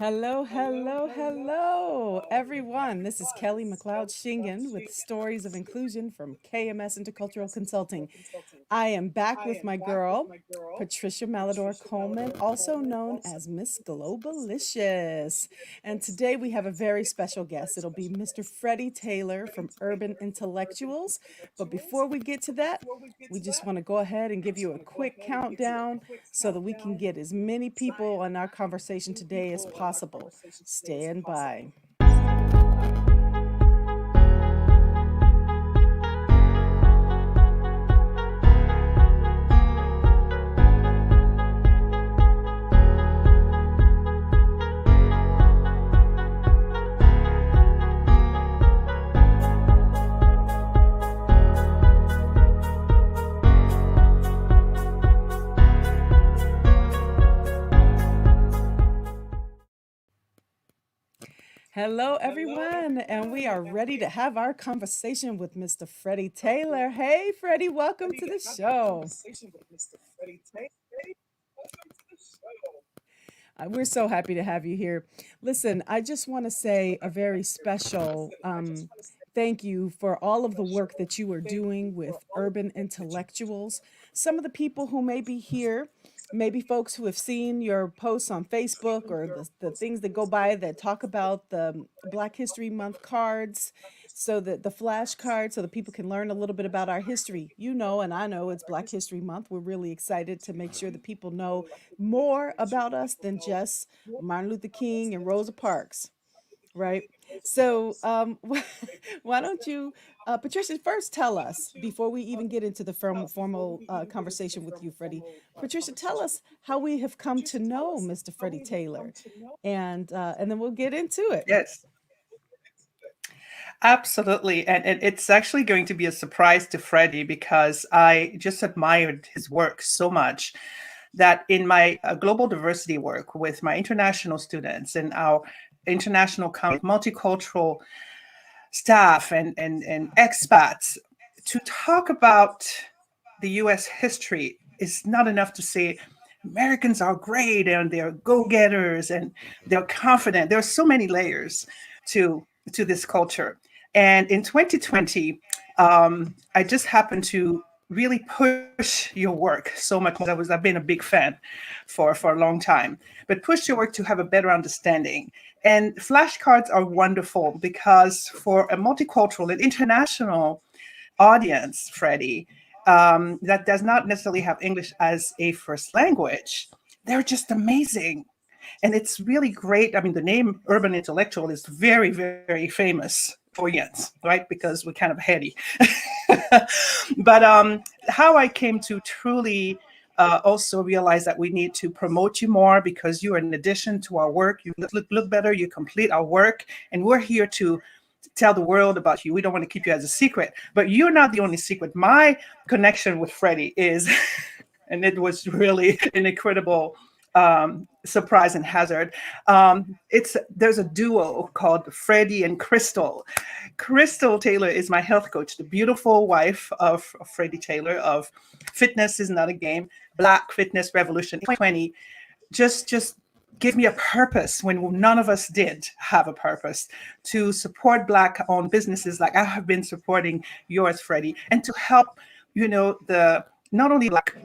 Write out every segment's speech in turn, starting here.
Hello, hello, hello, everyone. This is Kelly McLoud-Schingen with Stories of Inclusion from KMS Intercultural Consulting. I am back with my girl, Patricia Malidor Coleman, also known as Miss Globaliscious. And today we have a very special guest. It'll be Mr. Freddie Taylor from Urban Intellectuals. But before we get to that, we just want to go ahead and give you a quick countdown so that we can get as many people on our conversation today as possible. Stand by. Hello, everyone, and we are ready to have our conversation with Mr. Freddie Taylor. Hey, Freddie, welcome to the show. We're so happy to have you here. Listen, I just want to say a very special thank you for all of the work that you are doing with urban intellectuals. Some of the people who may be here, maybe folks who have seen your posts on Facebook or the things that go by that talk about the Black History Month cards, so that the flashcards, so that people can learn a little bit about our history. You know, and I know it's Black History Month. We're really excited to make sure that people know more about us than just Martin Luther King and Rosa Parks, right? So, why don't you, Patricia, first tell us, before we even get into the formal conversation with you, Freddie, Patricia, tell us how we have come to know Mr. Freddie Taylor, and then we'll get into it. Yes, absolutely. And it's actually going to be a surprise to Freddie because I just admired his work so much that in my global diversity work with my international students and our international multicultural staff and expats, to talk about the US history is not enough to say Americans are great and they're go-getters and they're confident. There are so many layers to this culture. And in 2020, I just happened to really push your work so much because I've been a big fan for a long time, but push your work to have a better understanding. And flashcards are wonderful because for a multicultural and international audience, Freddie, that does not necessarily have English as a first language, they're just amazing. And it's really great. I mean, the name Urban Intellectual is very, very famous for Yens, right? Because we're kind of heady. But how I came to truly also realize that we need to promote you more because you are an addition to our work. You look better, you complete our work, and we're here to tell the world about you. We don't want to keep you as a secret, but you're not the only secret. My connection with Freddie is, and it was really an incredible surprise and hazard. There's a duo called Freddie and Crystal. Crystal Taylor is my health coach, the beautiful wife of Freddie Taylor of Fitness is Not a Game, Black Fitness Revolution 2020. Just give me a purpose when none of us did have a purpose to support Black-owned businesses like I have been supporting yours, Freddie, and to help, the not only Black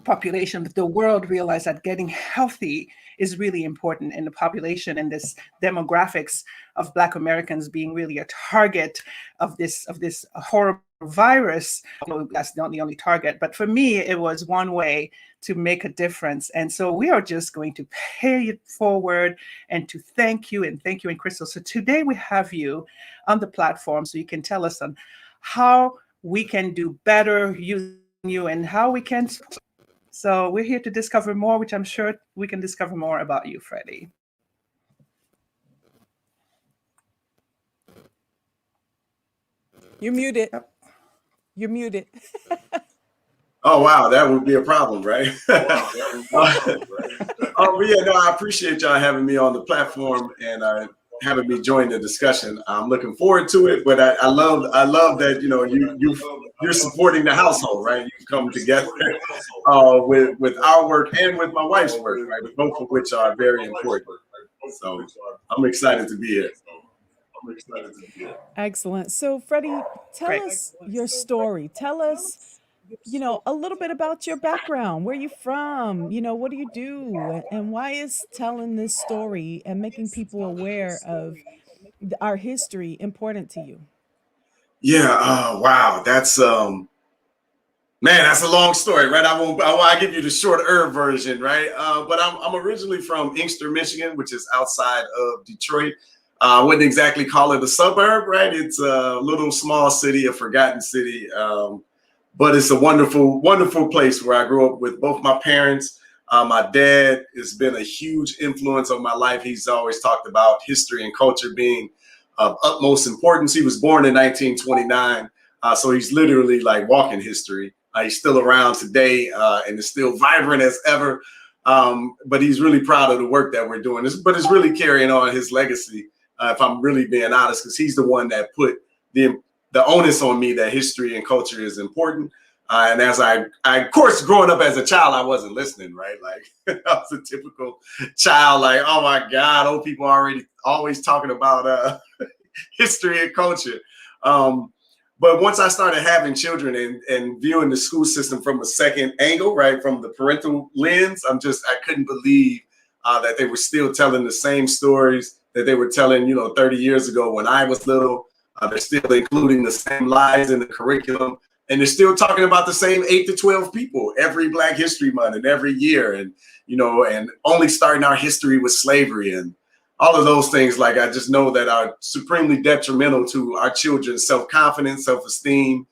population, but the world realize that getting healthy is really important in the population and this demographics of Black Americans being really a target of this horrible virus. Although that's not the only target, but for me, it was one way to make a difference. And so we are just going to pay it forward and to thank you and Crystal. So today we have you on the platform so you can tell us on how we can do better using you and how we can. So we're here to discover more, which I'm sure we can discover more about you, Freddie. You're muted. You're muted. Oh, wow. That would be a problem, right? But yeah, no, I appreciate y'all having me on the platform and having me join the discussion. I'm looking forward to it, but I love that, you're supporting the household, right? You come together with our work and with my wife's work, right? Both of which are very important. So I'm excited to be here. Excellent. So, Freddie, tell Great. us your story. Tell us, a little bit about your background. Where you from? What do you do? And why is telling this story and making people aware of our history important to you? Yeah. Wow. That's man, that's a long story, right? I give you the shorter version, right? But I'm originally from Inkster, Michigan, which is outside of Detroit. I wouldn't exactly call it a suburb, right? It's a little small city, a forgotten city. But it's a wonderful, wonderful place where I grew up with both my parents. My dad has been a huge influence on my life. He's always talked about history and culture being of utmost importance. He was born in 1929, so he's literally like walking history. He's still around today and is still vibrant as ever. But he's really proud of the work that we're doing. But it's really carrying on his legacy, if I'm really being honest, because he's the one that put the onus on me that history and culture is important. And as I, of course, growing up as a child, I wasn't listening, right? Like I was a typical child, like, oh my God, old people always talking about history and culture. But once I started having children and viewing the school system from a second angle, right, from the parental lens, I couldn't believe that they were still telling the same stories that they were telling, 30 years ago when I was little. They're still including the same lies in the curriculum, and they're still talking about the same 8 to 12 people every Black History Month and every year, and and only starting our history with slavery and all of those things. Like, I just know that are supremely detrimental to our children's self-confidence, self-esteem,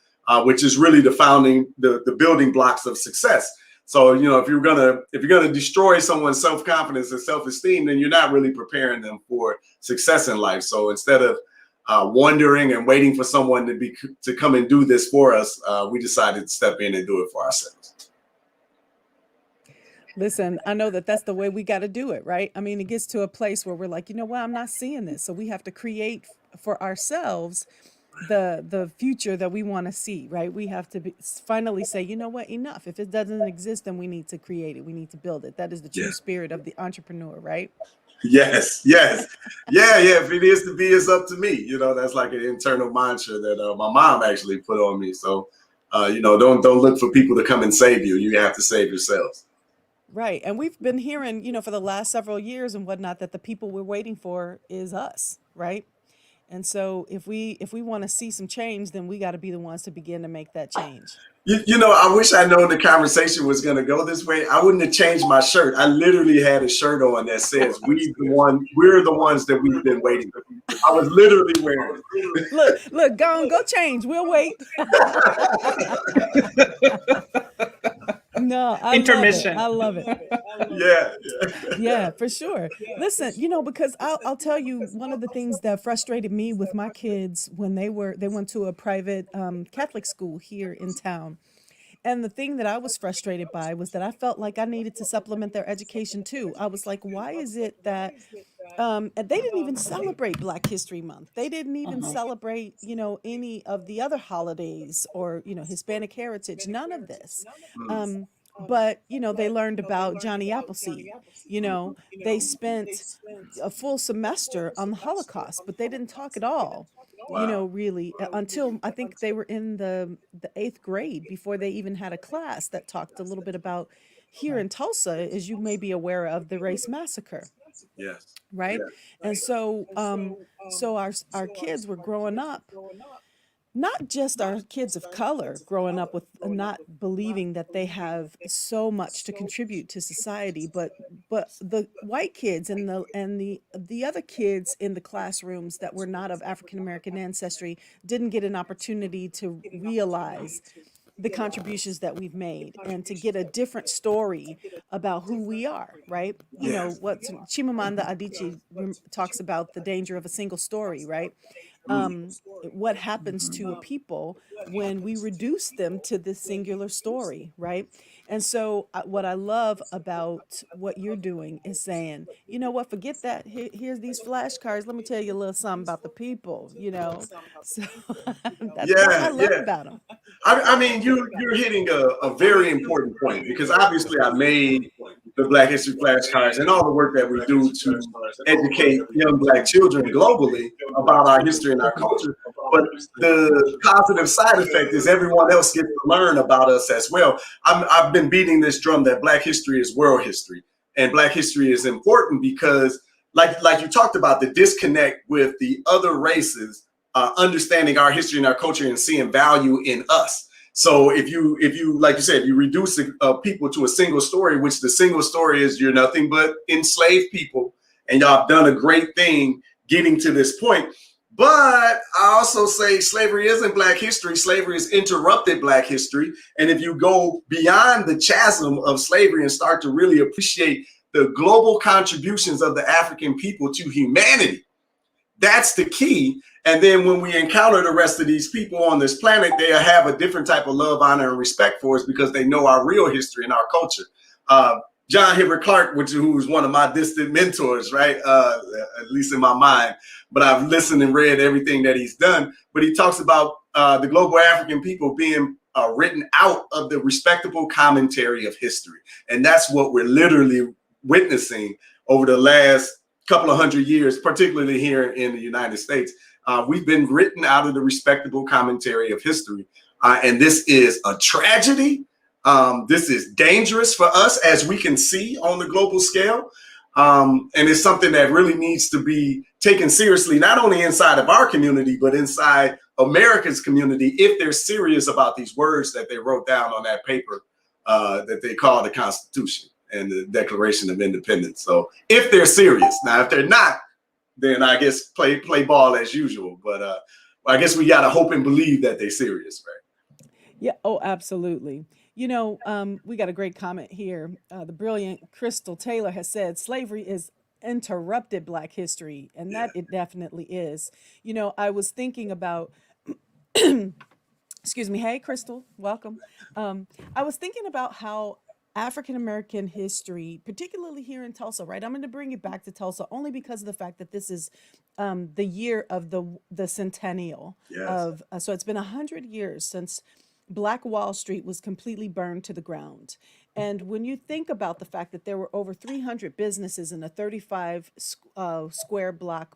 which is really the building blocks of success. So, if you're gonna destroy someone's self-confidence and self-esteem, then you're not really preparing them for success in life. So instead of wondering and waiting for someone to come and do this for us, we decided to step in and do it for ourselves. Listen, I know that that's the way we got to do it, right? I mean, it gets to a place where we're like, you know what, I'm not seeing this. So we have to create for ourselves the future that we want to see, right? We have to finally say, you know what, enough. If it doesn't exist, then we need to create it. We need to build it. That is the true spirit of the entrepreneur, right? Yes. Yeah. If it is to be, it's up to me. That's like an internal mantra that my mom actually put on me. So, don't look for people to come and save you. You have to save yourselves. Right. And we've been hearing, for the last several years and whatnot, that the people we're waiting for is us, right? And so if we want to see some change, then we got to be the ones to begin to make that change. I wish I'd known the conversation was going to go this way. I wouldn't have changed my shirt. I literally had a shirt on that says, we're the ones that we've been waiting for. I was literally wearing it. Look, go change. We'll wait. No, Intermission. I love it. Yeah, for sure. Listen, because I'll tell you, one of the things that frustrated me with my kids when they went to a private Catholic school here in town. And the thing that I was frustrated by was that I felt like I needed to supplement their education too. I was like, why is it that and they didn't even celebrate Black History Month. They didn't even celebrate, any of the other holidays or, Hispanic heritage, none of this. But, they learned about Johnny Appleseed. They spent a full semester on the Holocaust, but they didn't talk at all. Really, until I think they were in the 8th grade before they even had a class that talked a little bit about here in Tulsa, as you may be aware of, the race massacre. Yes. Right. And so our kids were growing up, not just our kids of color growing up with not believing that they have so much to contribute to society, but the white kids and the other kids in the classrooms that were not of African American ancestry didn't get an opportunity to realize the contributions that we've made and to get a different story about who we are, right? What Chimamanda Adichie talks about, the danger of a single story, right? What happens to a people when we reduce them to this singular story, right? And so what I love about what you're doing is saying, you know what, forget that. Here's these flashcards. Let me tell you a little something about the people, So that's what I love about them. I mean, you're hitting a very important point, because obviously I made the Black History flashcards and all the work that we do to educate young Black children globally about our history and our culture. But the positive side effect is everyone else gets to learn about us as well. I've been beating this drum that Black history is world history, and Black history is important because, like you talked about, the disconnect with the other races, understanding our history and our culture and seeing value in us. So if you like you said, if you reduce people to a single story, which the single story is you're nothing but enslaved people, and y'all have done a great thing getting to this point. But I also say slavery isn't Black history. Slavery has interrupted Black history. And if you go beyond the chasm of slavery and start to really appreciate the global contributions of the African people to humanity, that's the key. And then when we encounter the rest of these people on this planet, they have a different type of love, honor, and respect for us because they know our real history and our culture. John Hibbert Clark, who's one of my distant mentors, right? At least in my mind, but I've listened and read everything that he's done. But he talks about the global African people being written out of the respectable commentary of history. And that's what we're literally witnessing over the last couple of hundred years, particularly here in the United States. We've been written out of the respectable commentary of history. And this is a tragedy. This is dangerous for us, as we can see on the global scale. And it's something that really needs to be taken seriously, not only inside of our community, but inside America's community, if they're serious about these words that they wrote down on that paper that they call the Constitution and the Declaration of Independence. So if they're serious, now if they're not, then I guess play ball as usual. But I guess we gotta hope and believe that they're serious, right? Yeah. Oh, absolutely. You know, we got a great comment here. The brilliant Crystal Taylor has said slavery is interrupted Black history, and that it definitely is. You know, I was thinking about, excuse me. Hey, Crystal, welcome. I was thinking about how African American history, particularly here in Tulsa, right? I'm going to bring it back to Tulsa only because of the fact that this is the year of the centennial of. So it's been 100 years since Black Wall Street was completely burned to the ground. And when you think about the fact that there were over 300 businesses in a 35 square block,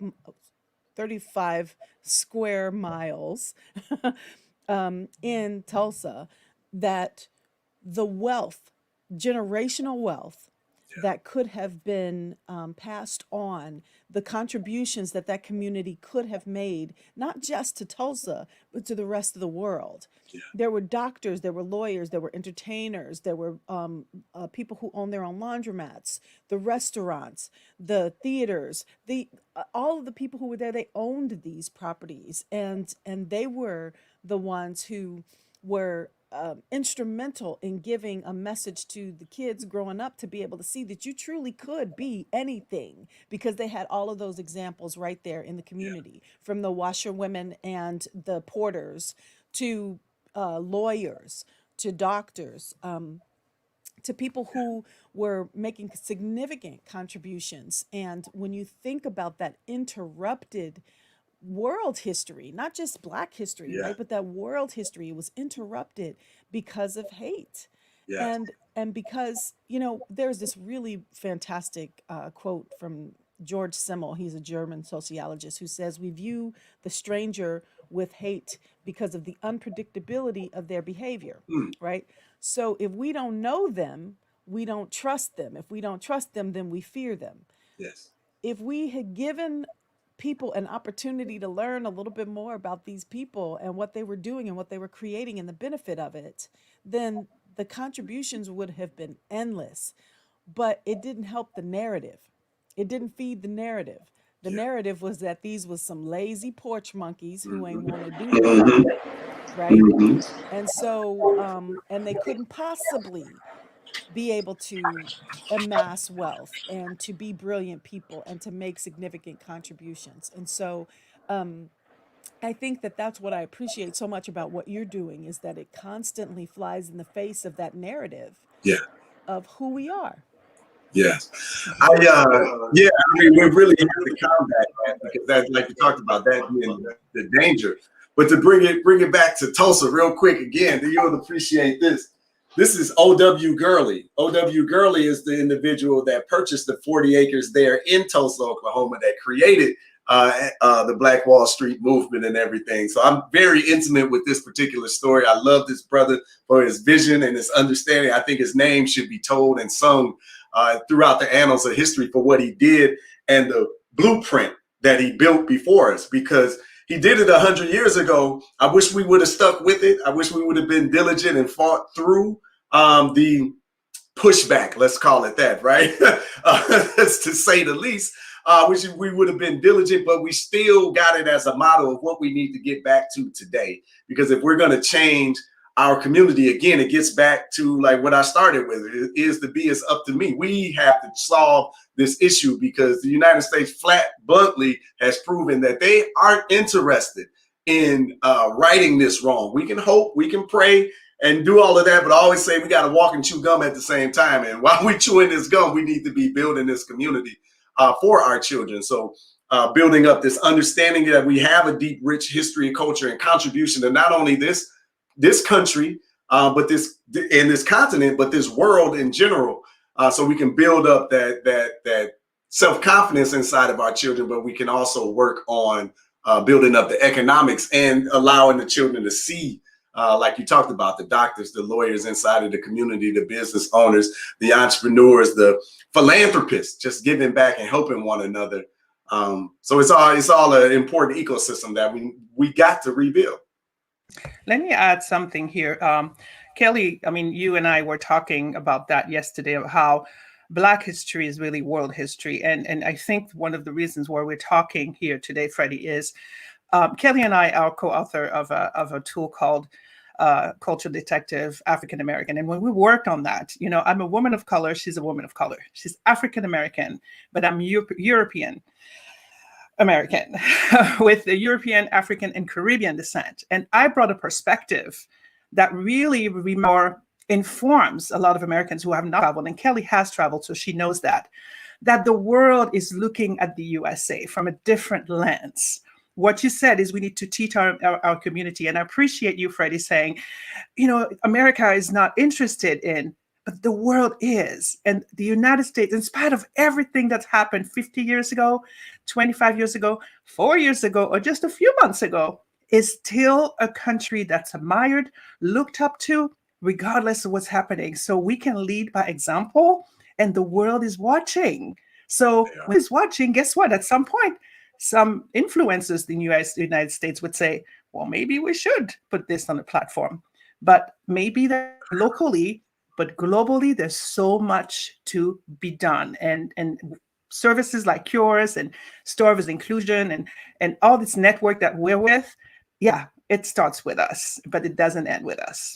35 square miles in Tulsa, that the wealth, generational wealth that could have been passed on, the contributions that that community could have made, not just to Tulsa, but to the rest of the world. There were doctors, there were lawyers, there were entertainers, there were people who owned their own laundromats, the restaurants, the theaters, all of the people who were there, they owned these properties, and they were the ones who were instrumental in giving a message to the kids growing up to be able to see that you truly could be anything, because they had all of those examples right there in the community, from the washerwomen and the porters to lawyers, to doctors, to people who were making significant contributions. And when you think about that interrupted world history, not just Black history, right, but that world history was interrupted because of hate. And because, you know, there's this really fantastic quote from George Simmel. He's a German sociologist who says, we view the stranger with hate because of the unpredictability of their behavior, right? So if we don't know them, we don't trust them. If we don't trust them, then we fear them. If we had given people an opportunity to learn a little bit more about these people and what they were doing and what they were creating and the benefit of it, then the contributions would have been endless. But it didn't help the narrative. It didn't feed the narrative. The narrative was that these was some lazy porch monkeys who ain't want to do nothing, right? And so, and they couldn't possibly be able to amass wealth and to be brilliant people and to make significant contributions. And so I think that that's what I appreciate so much about what you're doing, is that it constantly flies in the face of that narrative of who we are. I mean, we really have to combat that, because that's, like you talked about, that being the danger. But to bring it back to Tulsa real quick again, you'll appreciate this. This is O.W. Gurley. O.W. Gurley is the individual that purchased the 40 acres there in Tulsa, Oklahoma, that created the Black Wall Street movement and everything. So I'm very intimate with this particular story. I love this brother for his vision and his understanding. I think his name should be told and sung throughout the annals of history for what he did and the blueprint that he built before us, because he did it 100 years ago. I wish we would have stuck with it. I wish we would have been diligent and fought through the pushback, let's call it that, right? That's to say the least. Which we would have been diligent, but we still got it as a model of what we need to get back to today. Because if we're going to change our community, again, it gets back to like what I started with. It is the be is up to me. We have to solve this issue because the United States flat bluntly has proven that they aren't interested in righting this wrong. We can hope, we can pray and do all of that, but I always say we got to walk and chew gum at the same time. And while we chewing this gum, we need to be building this community for our children. So building up this understanding that we have a deep, rich history and culture and contribution to not only this country, but this continent, but this world in general. So we can build up that self-confidence inside of our children, but we can also work on building up the economics and allowing the children to see, like you talked about, the doctors, the lawyers inside of the community, the business owners, the entrepreneurs, the philanthropists, just giving back and helping one another. So it's all an important ecosystem that we got to rebuild. Let me add something here. Kelly, I mean, you and I were talking about that yesterday, of how Black history is really world history. And I think one of the reasons why we're talking here today, Freddie, is Kelly and I are co-author of a tool called Culture Detective African American. And when we worked on that, you know, I'm a woman of color. She's a woman of color. She's African American, but I'm European American with the European, African, and Caribbean descent. And I brought a perspective that really more informs a lot of Americans who have not traveled. And Kelly has traveled, so she knows that the world is looking at the USA from a different lens. What you said is we need to teach our community. And I appreciate you, Freddie, saying, you know, America is not interested in, but the world is. And the United States, in spite of everything that's happened 50 years ago, 25 years ago, 4 years ago, or just a few months ago, is still a country that's admired, looked up to, regardless of what's happening. So we can lead by example, and the world is watching. So when it's watching, guess what? At some point, some influencers in the United States would say, well, maybe we should put this on a platform. But maybe that locally, but globally, there's so much to be done. And services like yours and Store of Inclusion and all this network that we're with, yeah, it starts with us, but it doesn't end with us.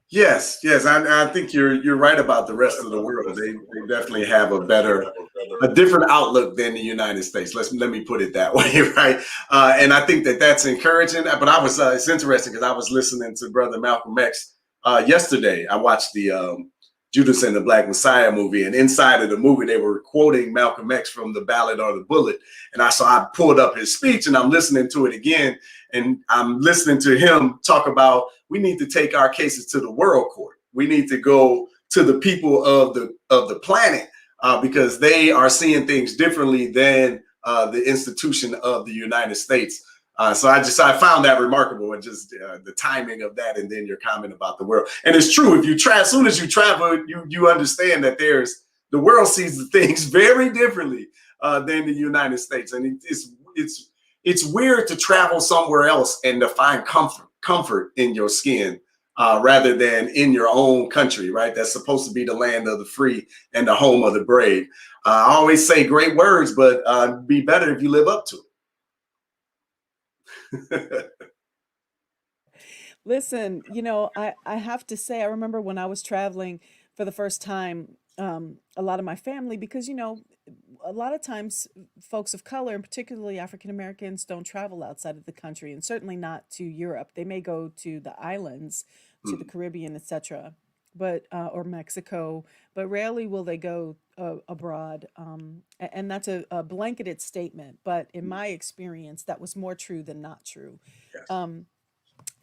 Yes. I think you're right about the rest of the world. They definitely have a different outlook than the United States. Let me put it that way, right? And I think that's encouraging. But it's interesting because I was listening to Brother Malcolm X yesterday. I watched the Judas and the Black Messiah movie, and inside of the movie they were quoting Malcolm X from The Ballad or the Bullet. And I pulled up his speech and I'm listening to it again, and I'm listening to him talk about we need to take our cases to the world court. We need to go to the people of the planet because they are seeing things differently than the institution of the United States. So I found that remarkable, and just the timing of that, and then your comment about the world. And it's true. If you as soon as you travel, you understand that the world sees the things very differently than the United States, and it's weird to travel somewhere else and to find comfort in your skin rather than in your own country, right? That's supposed to be the land of the free and the home of the brave. I always say great words, but be better if you live up to it. Listen, you know, I have to say, I remember when I was traveling for the first time, a lot of my family, because, you know, a lot of times folks of color, and particularly African Americans, don't travel outside of the country, and certainly not to Europe. They may go to the islands, to the Caribbean, etc., but or Mexico, but rarely will they go abroad. And that's a blanketed statement, but in my experience, that was more true than not true. Yes.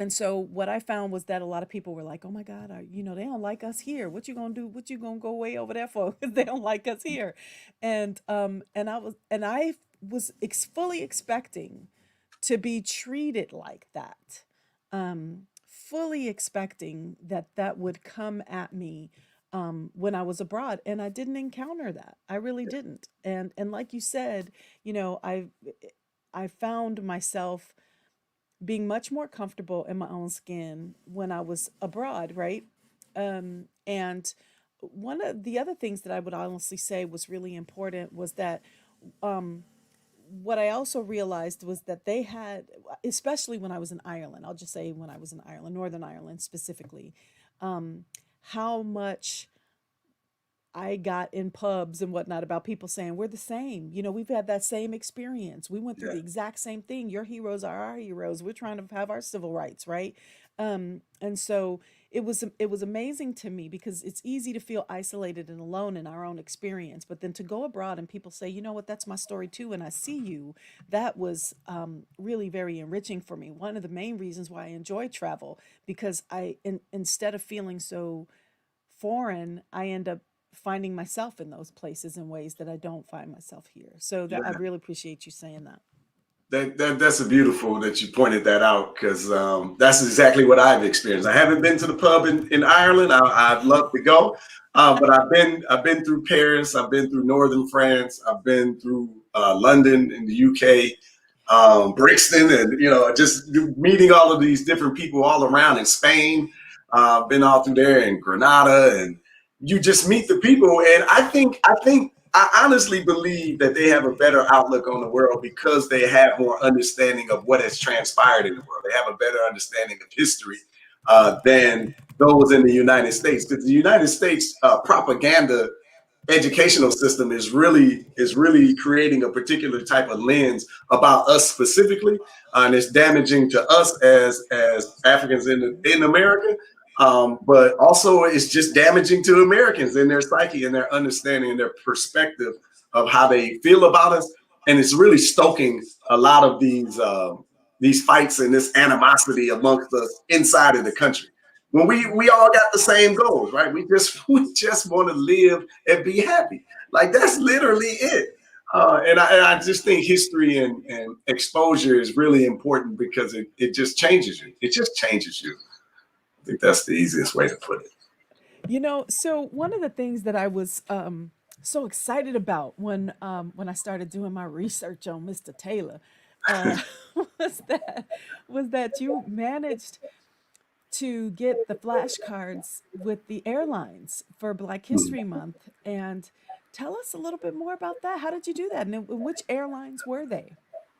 And so what I found was that a lot of people were like, "Oh my God, they don't like us here. What you gonna do? What you gonna go way over there for? 'Cause they don't like us here." And I was fully expecting to be treated like that, fully expecting that that would come at me when I was abroad, and I didn't encounter that. I really didn't. And like you said, you know, I found myself being much more comfortable in my own skin when I was abroad, right? And one of the other things that I would honestly say was really important was that what I also realized was that they had, especially when I was in Ireland, I'll just say when I was in Ireland, Northern Ireland specifically, how much I got in pubs and whatnot about people saying we're the same. You know, we've had that same experience. We went through Yeah, the exact same thing. Your heroes are our heroes. We're trying to have our civil rights, right? And so it was amazing to me because it's easy to feel isolated and alone in our own experience, but then to go abroad and people say, you know what, that's my story too, and I see you. That was really very enriching for me. One of the main reasons why I enjoy travel because instead of feeling so foreign, I end up finding myself in those places in ways that I don't find myself here. So that I yeah. really appreciate you saying that. That's a beautiful that you pointed that out because that's exactly what I've experienced. I haven't been to the pub in Ireland. I'd love to go, but I've been through Paris. I've been through northern France. I've been through London in the UK, Brixton, and just meeting all of these different people all around in Spain. Been all through there in Granada, and you just meet the people. And I honestly believe that they have a better outlook on the world because they have more understanding of what has transpired in the world. They have a better understanding of history than those in the United States. Because the United States propaganda educational system is really creating a particular type of lens about us specifically, and it's damaging to us as Africans in America. But also, it's just damaging to Americans in their psyche and their understanding and their perspective of how they feel about us, and it's really stoking a lot of these fights and this animosity amongst us inside of the country when we all got the same goals, right? We just want to live and be happy. Like that's literally it. And I just think history and exposure is really important because it just changes you. It just changes you. I think that's the easiest way to put it. So one of the things that I was so excited about when I started doing my research on Mr. Taylor uh, was that you managed to get the flashcards with the airlines for Black History Month. And tell us a little bit more about that. How did you do that? And which airlines were they?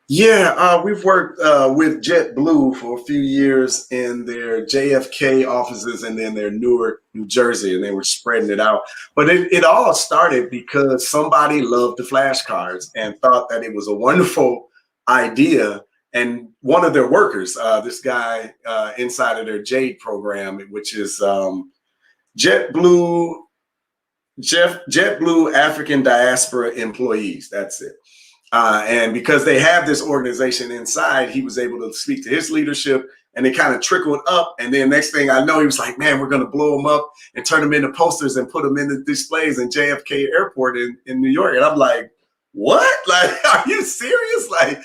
Yeah, we've worked with JetBlue for a few years in their JFK offices and then their Newark, New Jersey, and they were spreading it out. But it all started because somebody loved the flashcards and thought that it was a wonderful idea. And one of their workers, this guy inside of their JADE program, which is JetBlue, JetBlue African Diaspora Employees. That's it. And because they have this organization inside, he was able to speak to his leadership and it kind of trickled up. And then next thing I know, he was like, man, we're going to blow them up and turn them into posters and put them in the displays in JFK Airport in New York. And I'm like, what? Like, are you serious? Like,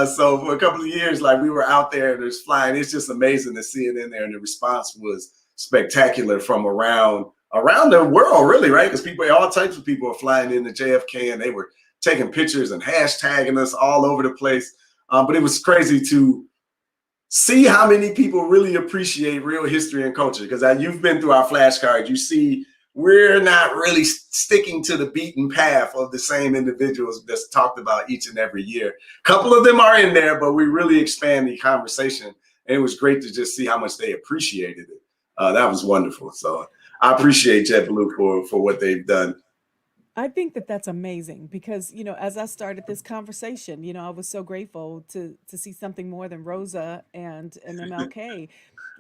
so for a couple of years, like we were out there and there's flying. It's just amazing to see it in there. And the response was spectacular from around the world, really, right? Because all types of people are flying into JFK and they were taking pictures and hashtagging us all over the place. But it was crazy to see how many people really appreciate real history and culture. Because you've been through our flashcards, you see we're not really sticking to the beaten path of the same individuals that's talked about each and every year. A couple of them are in there, but we really expand the conversation. And it was great to just see how much they appreciated it. That was wonderful. So I appreciate JetBlue for what they've done. I think that that's amazing because, as I started this conversation, I was so grateful to see something more than Rosa and MLK.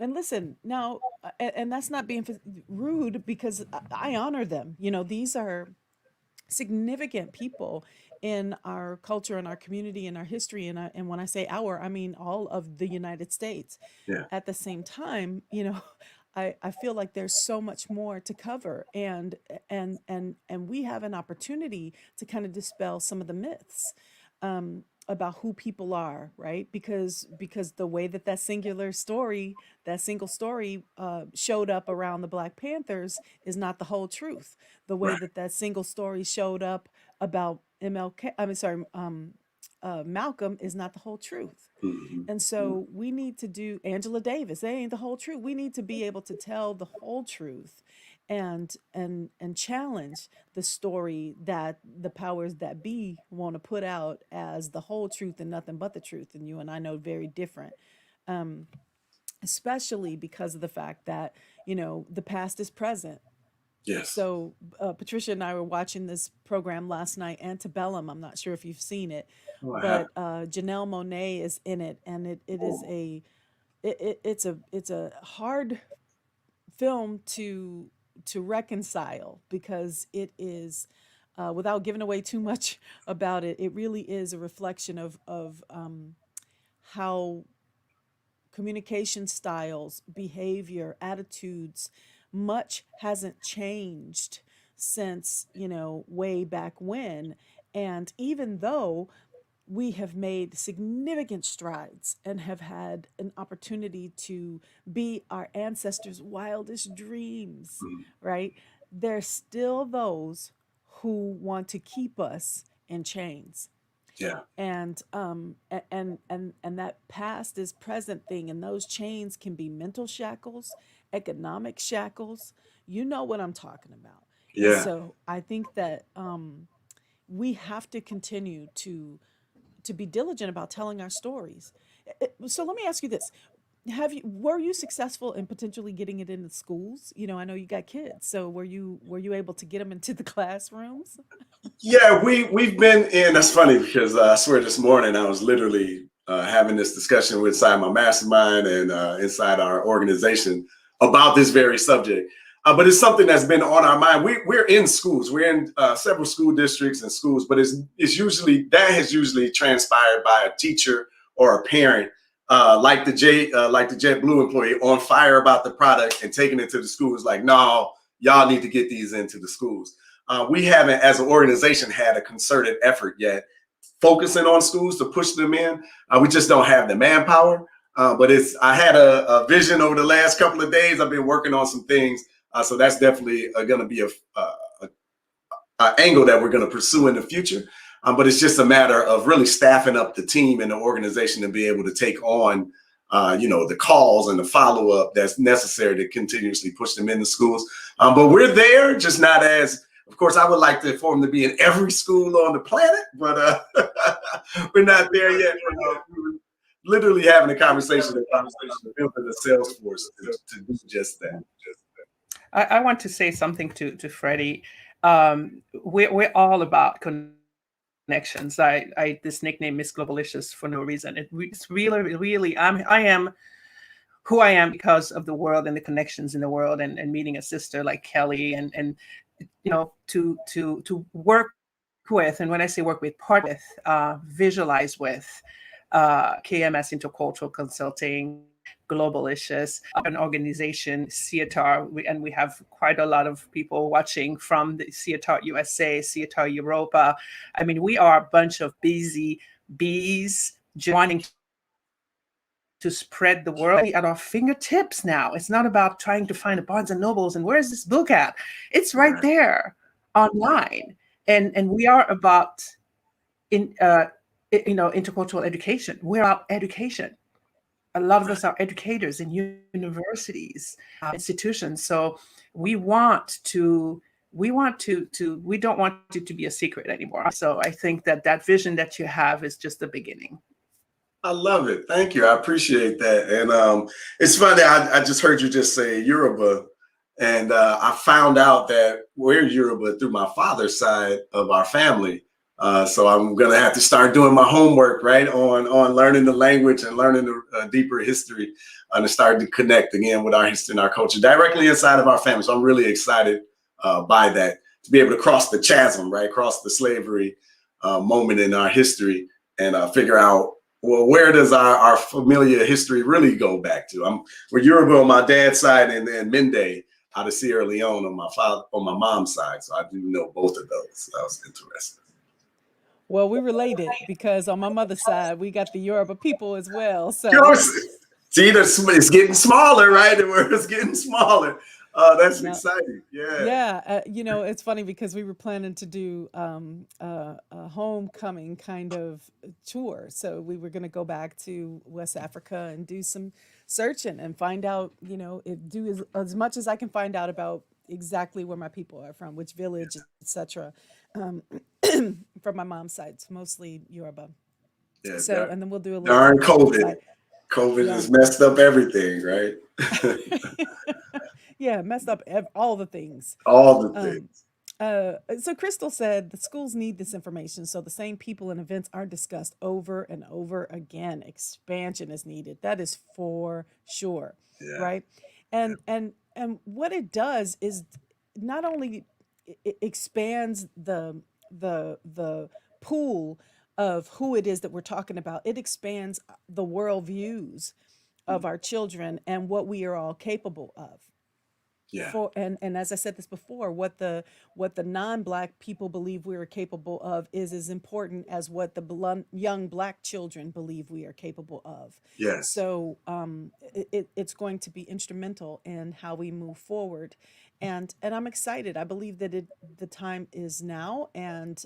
And listen, now, and that's not being rude because I honor them. These are significant people in our culture and our community and our history. And when I say our, I mean all of the United States. Yeah. At the same time, I feel like there's so much more to cover, and we have an opportunity to kind of dispel some of the myths about who people are, right? Because the way that single story showed up around the Black Panthers is not the whole truth. The way Right. that single story showed up about Malcolm is not the whole truth. Mhm. And so we need to do Angela Davis. They ain't the whole truth. We need to be able to tell the whole truth and challenge the story that the powers that be want to put out as the whole truth and nothing but the truth. And you and I know very different. Especially because of the fact that, the past is present. Yes. So Patricia and I were watching this program last night, Antebellum. I'm not sure if you've seen it, Oh, I have. but Janelle Monáe is in it, and it is Oh, it's a hard film to reconcile, because it is, without giving away too much about it, it really is a reflection of how communication styles, behavior, attitudes, much hasn't changed since, way back when. And even though we have made significant strides and have had an opportunity to be our ancestors' wildest dreams, mhm. right? There's still those who want to keep us in chains. Yeah. And that past is present thing, and those chains can be mental shackles, economic shackles. You know what I'm talking about. And Yeah. so I think that we have to continue to be diligent about telling our stories. So let me ask you this: were you successful in potentially getting it into schools? I know you got kids, so were you able to get them into the classrooms? Yeah, we've been in. That's funny because I swear this morning I was literally having this discussion inside my mastermind and inside our organization about this very subject. But it's something that's been on our mind. We're in schools. We're in several school districts and schools, but it's usually that has usually transpired by a teacher or a parent, like the JetBlue employee, on fire about the product and taking it to the schools. Like, no, y'all need to get these into the schools. We haven't, as an organization, had a concerted effort yet focusing on schools to push them in. We just don't have the manpower. But I had a vision over the last couple of days. I've been working on some things. So that's definitely going to be a angle that we're going to pursue in the future. But it's just a matter of really staffing up the team and the organization to be able to take on the calls and the follow-up that's necessary to continuously push them into schools. But we're there, just not as, of course, I would like for them to be in every school on the planet, but we're not there yet. We're literally having a conversation building a sales force to do just that. I want to say something to Freddie. We're all about connections. I this nickname Miss Globaliscious for no reason. It's really I am who I am because of the world and the connections in the world, and meeting a sister like Kelly, and to work with, and when I say work with, part with, visualize with KMS Intercultural Consulting, Globaliscious, an organization, CETAR, and we have quite a lot of people watching from the CETAR USA, CETAR Europa. I mean, we are a bunch of busy bees wanting to spread the world at our fingertips now. It's not about trying to find a Barnes and Nobles and where's this book at? It's right there online. And we are about intercultural education. We're about education. A lot of us are educators in universities, institutions. So we don't want it to be a secret anymore. So I think that vision that you have is just the beginning. I love it. Thank you. I appreciate that. And it's funny. I just heard you just say Yoruba, and I found out that we're Yoruba through my father's side of our family. So I'm going to have to start doing my homework, right, on learning the language and learning the deeper history, and start to connect again with our history and our culture directly inside of our family. So I'm really excited by that, to be able to cross the chasm, right, cross the slavery moment in our history and figure out, well, where does our familiar history really go back to? We're Yoruba on my dad's side, and then Mende out of Sierra Leone on my mom's side. So I do know both of those. So that was interesting. Well, we related because on my mother's side, we got the Yoruba people as well. Of So course. See, it's getting smaller, right? The world's getting smaller. That's now, exciting. Yeah. yeah, it's funny because we were planning to do a homecoming kind of tour. So we were going to go back to West Africa and do some searching and find out, do as much as I can find out about exactly where my people are from, which village, etc. Um, from my mom's side, it's mostly Yoruba. Yeah. So, and then we'll do a little Darn bit on my dad's COVID. side. COVID Yeah. has messed up everything, right? Yeah, messed up all the things. All the Um, things. so Crystal said the schools need this information so the same people and events aren't discussed over and over again. Expansion is needed. That is for sure, Yeah. right? And what it does is not only it expands the pool of who it is that we're talking about. It expands the world views of our children and what we are all capable of. Yeah. And as I said this before, what the non-black people believe we are capable of is as important as what the young black children believe we are capable of. Yes. So it's going to be instrumental in how we move forward, and I'm excited. I believe that the time is now, and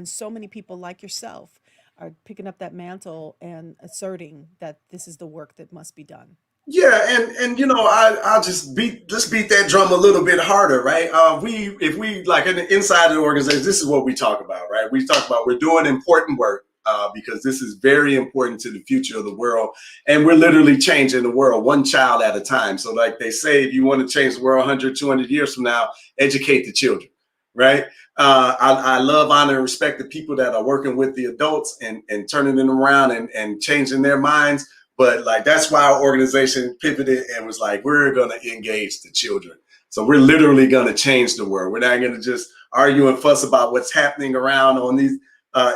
so many people like yourself are picking up that mantle and asserting that this is the work that must be done. Yeah, and I'll just beat that drum a little bit harder, right? If we like inside of the organization, this is what we talk about, right? We talk about we're doing important work because this is very important to the future of the world, and we're literally changing the world one child at a time. So, like they say, if you want to change the world 100, 200 years from now, educate the children, right? I love, honor, and respect the people that are working with the adults and turning them around and changing their minds. But like, that's why our organization pivoted and was like, we're going to engage the children. So we're literally going to change the world. We're not going to just argue and fuss about what's happening around on these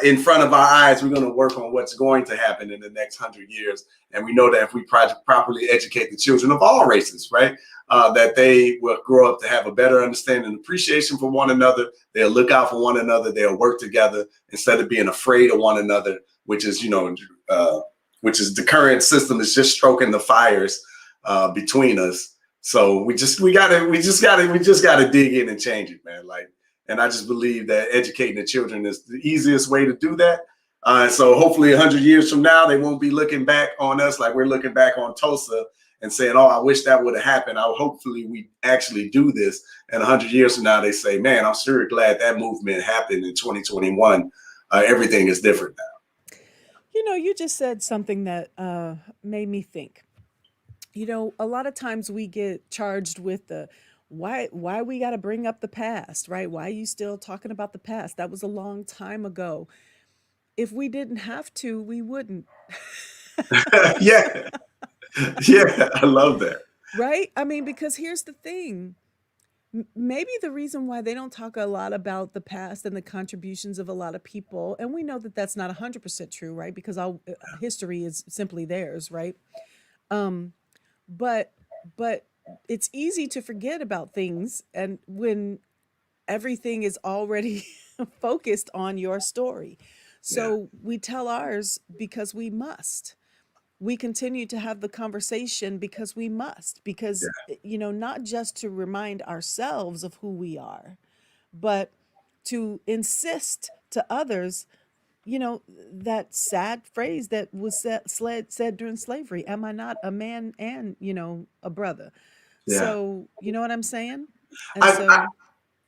in front of our eyes. We're going to work on what's going to happen in the next 100 years. And we know that if we properly educate the children of all races, right, that they will grow up to have a better understanding and appreciation for one another. They'll look out for one another. They'll work together instead of being afraid of one another, which is, which is the current system is just stroking the fires between us. So we just gotta dig in and change it, man. Like, and I just believe that educating the children is the easiest way to do that. So hopefully 100 years from now, they won't be looking back on us like we're looking back on Tulsa and saying, oh, I wish that would have happened. Hopefully we actually do this. And 100 years from now, they say, man, I'm sure glad that movement happened in 2021. Everything is different now. You just said something that made me think. A lot of times we get charged with the why we got to bring up the past, right? Why are you still talking about the past? That was a long time ago. If we didn't have to, we wouldn't. Yeah. Yeah, I love that. Right? I mean, because here's the thing. Maybe the reason why they don't talk a lot about the past and the contributions of a lot of people, and we know that that's not 100% true, right? Because our history is simply theirs, right? Um, but but it's easy to forget about things, and when everything is already focused on your story. Yeah. So we tell ours because we must. We continue to have the conversation because we must, because, not just to remind ourselves of who we are, but to insist to others, that sad phrase that was said during slavery, am I not a man and, a brother? Yeah. So, you know what I'm saying? And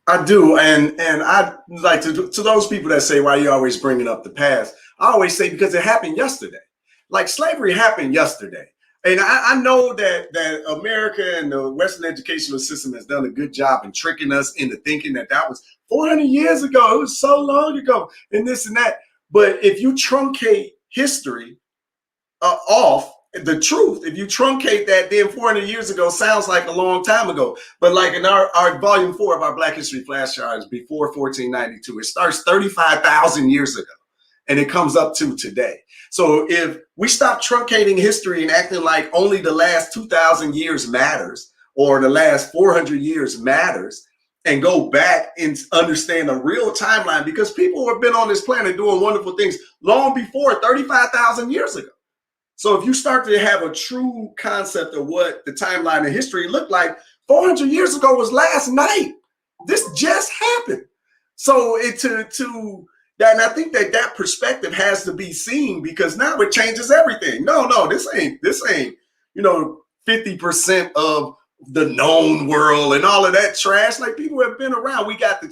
I do. And I like to those people that say, why are you always bringing up the past? I always say, because it happened yesterday. Like, slavery happened yesterday. And I know that America and the Western educational system has done a good job in tricking us into thinking that was 400 years ago. It was so long ago and this and that. But if you truncate history off the truth. If you truncate that, then 400 years ago sounds like a long time ago. But like in our volume 4 of our Black History flashcards before 1492, it starts 35,000 years ago and it comes up to today. So if we stop truncating history and acting like only the last 2,000 years matters or the last 400 years matters, and go back and understand a real timeline, because people have been on this planet doing wonderful things long before 35,000 years ago. So if you start to have a true concept of what the timeline of history looked like, 400 years ago was last night. This just happened. So to that, and I think that perspective has to be seen, because now it changes everything. No, this ain't 50% of the known world and all of that trash. Like, people have been around. We got to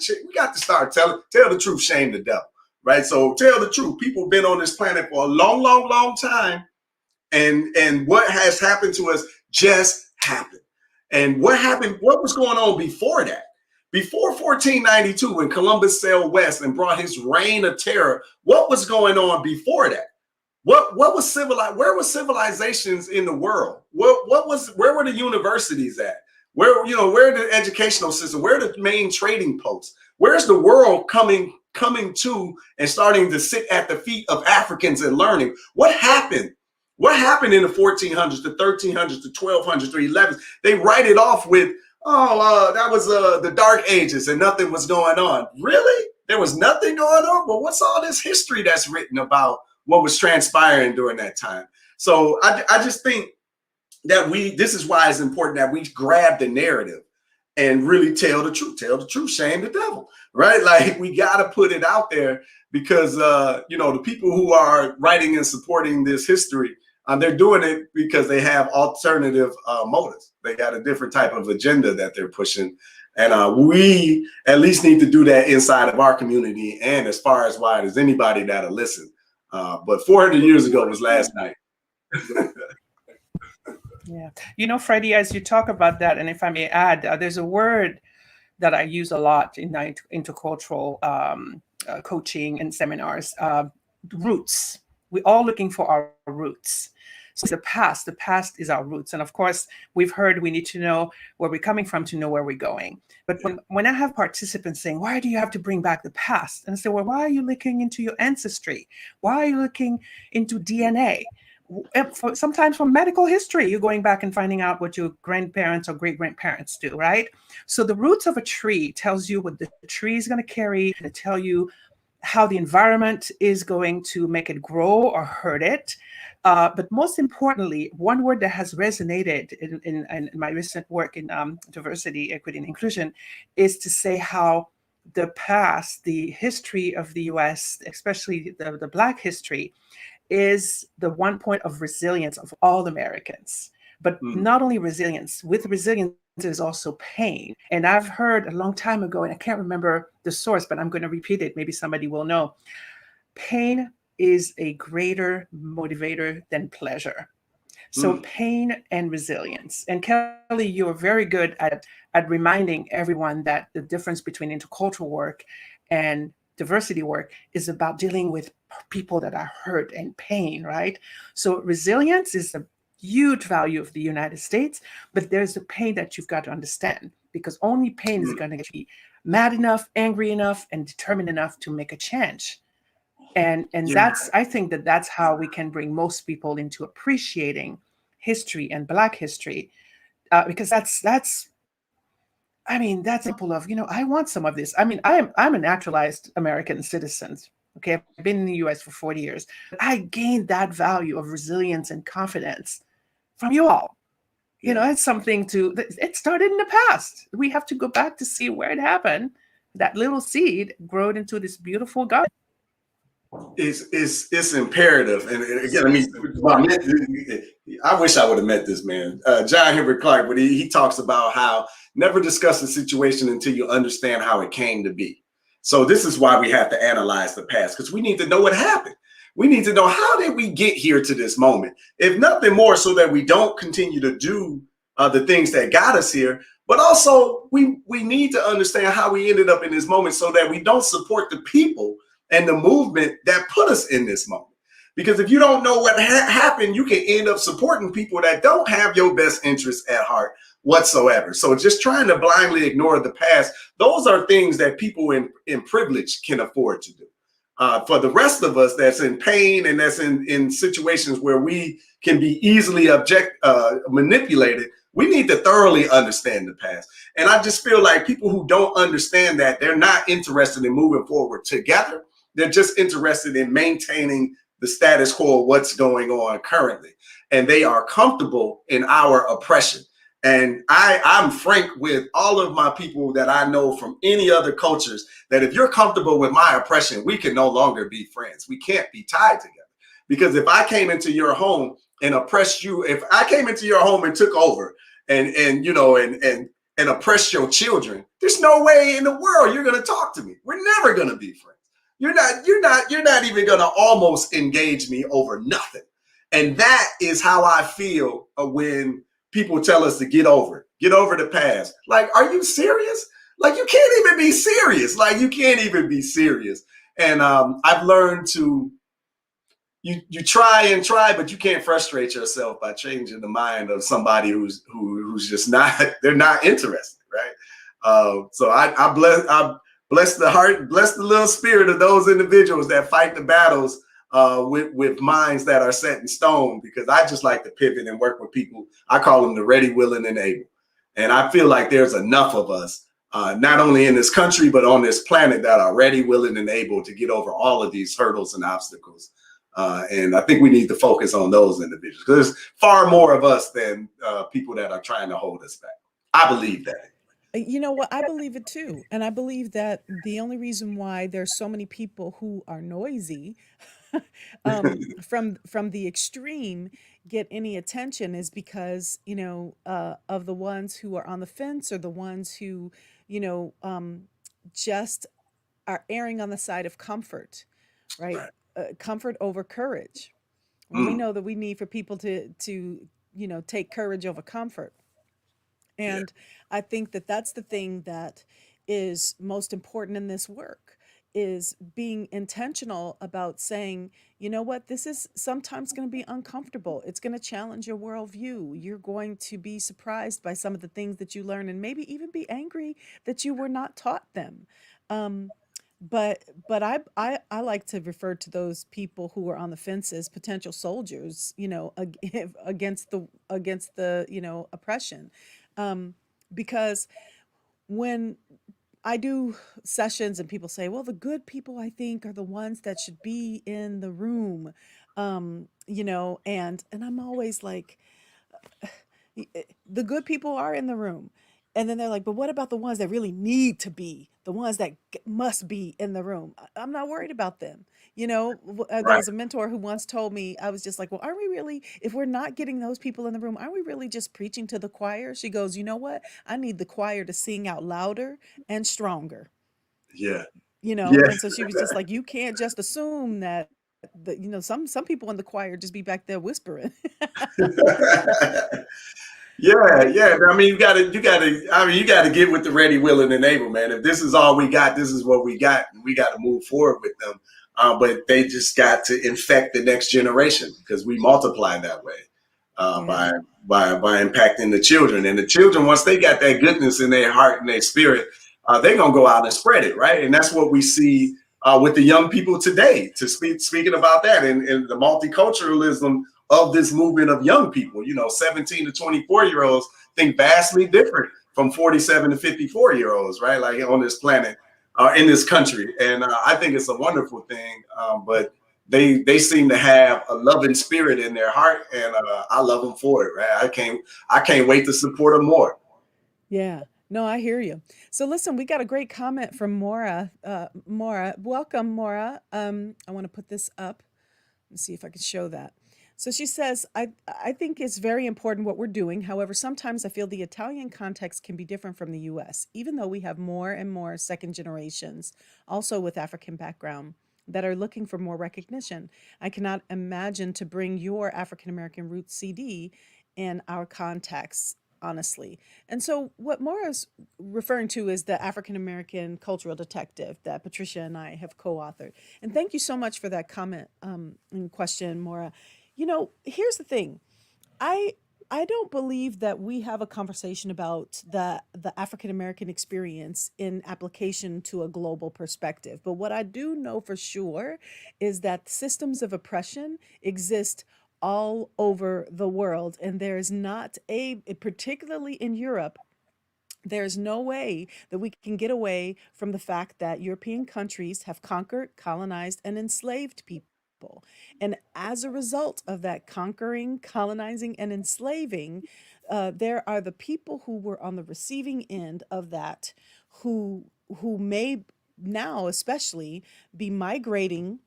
start tell the truth, shame the devil, right? So tell the truth. People have been on this planet for a long time. And what has happened to us just happened. And what happened? What was going on before that? Before 1492, when Columbus sailed west and brought his reign of terror, what was going on before that? What was civilized? Where were civilizations in the world? Where were the universities at? Where the educational system? Where are the main trading posts? Where's the world coming to and starting to sit at the feet of Africans and learning? What happened? What happened in the 1400s, the 1300s, the 1200s, the 1100s? They write it off with, that was the Dark Ages and nothing was going on. Really? There was nothing going on? Well, what's all this history that's written about what was transpiring during that time? So I just think that this is why it's important that we grab the narrative and really tell the truth, shame the devil, right? Like, we got to put it out there, because, the people who are writing and supporting this history, they're doing it because they have alternative motives. They got a different type of agenda that they're pushing. And we at least need to do that inside of our community and as far as wide as anybody that'll listen. But 400 years ago was last night. Yeah. Freddie, as you talk about that, and if I may add, there's a word that I use a lot in intercultural coaching and seminars, roots. We're all looking for our roots. So the past is our roots. And of course, we've heard we need to know where we're coming from to know where we're going. But when I have participants saying, why do you have to bring back the past? And I say, well, why are you looking into your ancestry? Why are you looking into DNA? Sometimes from medical history, you're going back and finding out what your grandparents or great-grandparents do, right? So the roots of a tree tells you what the tree is going to carry, and tell you how the environment is going to make it grow or hurt it. But most importantly, one word that has resonated in my recent work in diversity, equity, and inclusion is to say how the past, the history of the US, especially the Black history, is the one point of resilience of all Americans. But not only resilience, with resilience, there's also pain. And I've heard a long time ago, and I can't remember the source, but I'm going to repeat it. Maybe somebody will know. Pain is a greater motivator than pleasure. So pain and resilience. And Kelly, you're very good at reminding everyone that the difference between intercultural work and diversity work is about dealing with people that are hurt and pain, right? So resilience is a huge value of the United States, but there's the pain that you've got to understand, because only pain is going to get you mad enough, angry enough, and determined enough to make a change. And I think that's how we can bring most people into appreciating history and Black history, because that's simple of, I want some of this. I mean, I'm a naturalized American citizen. Okay, I've been in the US for 40 years. But I gained that value of resilience and confidence from you all. It's something it started in the past. We have to go back to see where it happened. That little seed growed into this beautiful garden. It's imperative. And again, I wish I would have met this man, John Henry Clark, but he talks about how never discuss the situation until you understand how it came to be. So this is why we have to analyze the past, because we need to know what happened. We need to know, how did we get here to this moment? If nothing more, so that we don't continue to do the things that got us here, but also we need to understand how we ended up in this moment, so that we don't support the people and the movement that put us in this moment. Because if you don't know what happened, you can end up supporting people that don't have your best interests at heart whatsoever. So just trying to blindly ignore the past, those are things that people in privilege can afford to do. For the rest of us that's in pain and that's in situations where we can be easily manipulated, we need to thoroughly understand the past. And I just feel like people who don't understand that, they're not interested in moving forward together. They're just interested in maintaining the status quo of what's going on currently. And they are comfortable in our oppression. And I'm frank with all of my people that I know from any other cultures, that if you're comfortable with my oppression, we can no longer be friends. We can't be tied together. Because if I came into your home and oppressed you, if I came into your home and took over and oppressed your children, there's no way in the world you're going to talk to me. We're never going to be friends. You're not even going to almost engage me over nothing. And that is how I feel when people tell us to get over the past. Like, are you serious? Like, you can't even be serious. Like, you can't even be serious. And I've learned to, you try and try, but you can't frustrate yourself by changing the mind of somebody who's just not, they're not interested, right? So I bless the heart, bless the little spirit of those individuals that fight the battles with minds that are set in stone, because I just like to pivot and work with people. I call them the ready, willing, and able. And I feel like there's enough of us, not only in this country, but on this planet, that are ready, willing, and able to get over all of these hurdles and obstacles. And I think we need to focus on those individuals, because there's far more of us than people that are trying to hold us back. I believe that. You know what? I believe it too. And I believe that the only reason why there's so many people who are noisy from the extreme get any attention is because, of the ones who are on the fence, or the ones who, just are erring on the side of comfort, right? Right. Comfort over courage. Well, we Mm, know that we need for people to take courage over comfort. yeah. And I think that that's the thing that is most important in this work, is being intentional about saying, you know what, this is sometimes going to be uncomfortable. It's going to challenge your worldview. You're going to be surprised by some of the things that you learn, and maybe even be angry that you were not taught them. Um, but I like to refer to those people who are on the fence as potential soldiers, against the oppression, um, because when I do sessions and people say, well, the good people, I think, are the ones that should be in the room, and I'm always like, the good people are in the room. And then they're like, but what about the ones that really need to be, the ones that must be in the room? I'm not worried about them. There Right. was a mentor who once told me, I was just like, well, aren't we really, if we're not getting those people in the room, aren't we really just preaching to the choir? She goes, you know what? I need the choir to sing out louder and stronger, Yeah. And so she was just like, you can't just assume that, some people in the choir just be back there whispering. Yeah. Yeah. I mean, you gotta get with the ready, willing, and able, man. If this is all we got, this is what we got, and we got to move forward with them. But they just got to infect the next generation, because we multiply that way, Yeah. by impacting the children. And the children, once they got that goodness in their heart and their spirit, they're gonna go out and spread it, right? And that's what we see with the young people today. Speaking about that, and the multiculturalism of this movement of young people, 17 to 24-year-olds think vastly different from 47 to 54-year-olds, right? Like, on this planet, in this country. And I think it's a wonderful thing. But they seem to have a loving spirit in their heart, and I love them for it, right? I can't wait to support them more. Yeah. No, I hear you. So listen, we got a great comment from Mora. Mora, welcome, Mora. I want to put this up and see if I can show that. So she says, I think it's very important what we're doing. However, sometimes I feel the Italian context can be different from the US, even though we have more and more second generations, also with African background, that are looking for more recognition. I cannot imagine to bring your African American Roots CD in our context. honestly. And so what Maura's referring to is the African American cultural detective that Patricia and I have co-authored. And thank you so much for that comment and question, Maura. Here's the thing. I I don't believe that we have a conversation about the African American experience in application to a global perspective. But what I do know for sure is that systems of oppression exist all over the world, and there is not particularly in Europe, there's no way that we can get away from the fact that European countries have conquered, colonized, and enslaved people. And as a result of that conquering, colonizing, and enslaving, there are the people who were on the receiving end of that who may now especially be migrating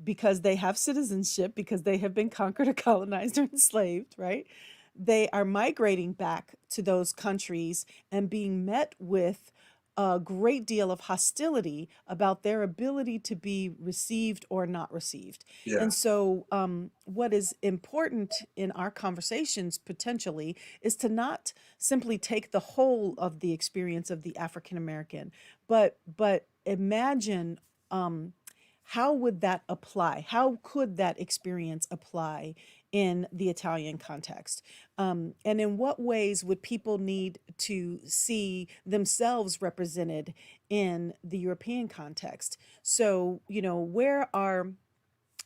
because they have citizenship, because they have been conquered or colonized or enslaved, right? They are migrating back to those countries and being met with a great deal of hostility about their ability to be received or not received. Yeah. And so, what is important in our conversations potentially is to not simply take the whole of the experience of the African American, but imagine how would that apply? How could that experience apply in the Italian context? And in what ways would people need to see themselves represented in the European context? So, where are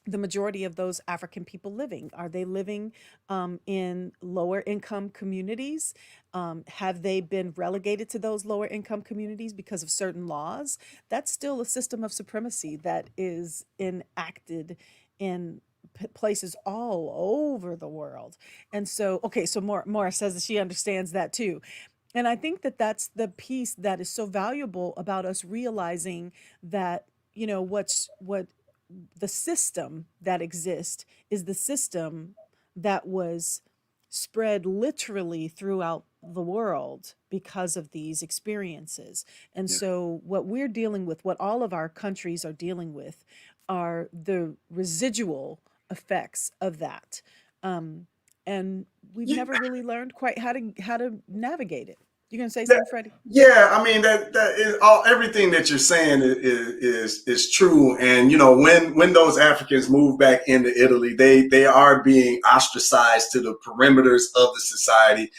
the majority of those African people living? Are they living in lower income communities? Have they been relegated to those lower income communities because of certain laws? That's still a system of supremacy that is enacted in places all over the world. And so, okay, so Maura says that she understands that too. And I think that that's the piece that is so valuable about us realizing that, what the system that exists is the system that was spread literally throughout the world because of these experiences. And Yeah. so, what we're dealing with, what all of our countries are dealing with, are the residual effects of that. And we've Yeah. never really learned quite how to navigate it. You're gonna say That- something, Freddie? yeah, I mean that is all. Everything that you're saying is true. And when those Africans move back into Italy, they are being ostracized to the perimeters of the society.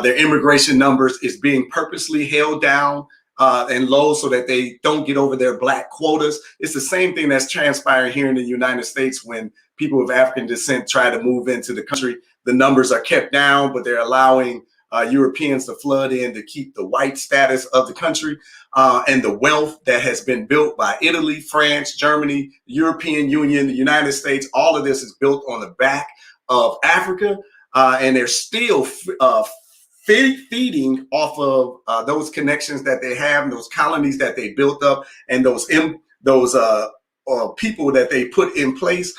Their immigration numbers is being purposely held down and low so that they don't get over their black quotas. It's the same thing that's transpiring here in the United States when people of African descent try to move into the country. The numbers are kept down, but they're allowing Europeans to flood in to keep the white status of the country and the wealth that has been built by Italy, France, Germany, European Union, the United States. All of this is built on the back of Africa, and they're still feeding off of those connections that they have, those colonies that they built up, and those people that they put in place.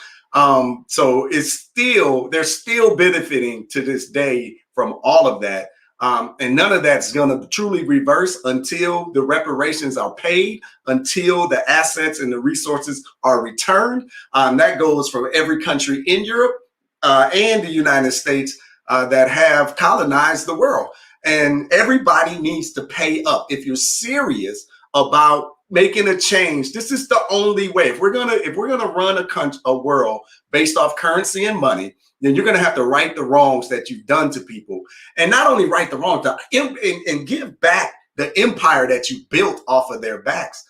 So they're still benefiting to this day from all of that. And none of that's going to truly reverse until the reparations are paid, until the assets and the resources are returned. That goes for every country in Europe and the United States that have colonized the world. And everybody needs to pay up. If you're serious about making a change, this is the only way. If we're gonna run a world based off currency and money, then you're gonna have to right the wrongs that you've done to people, and not only right the wrongs, and give back the empire that you built off of their backs.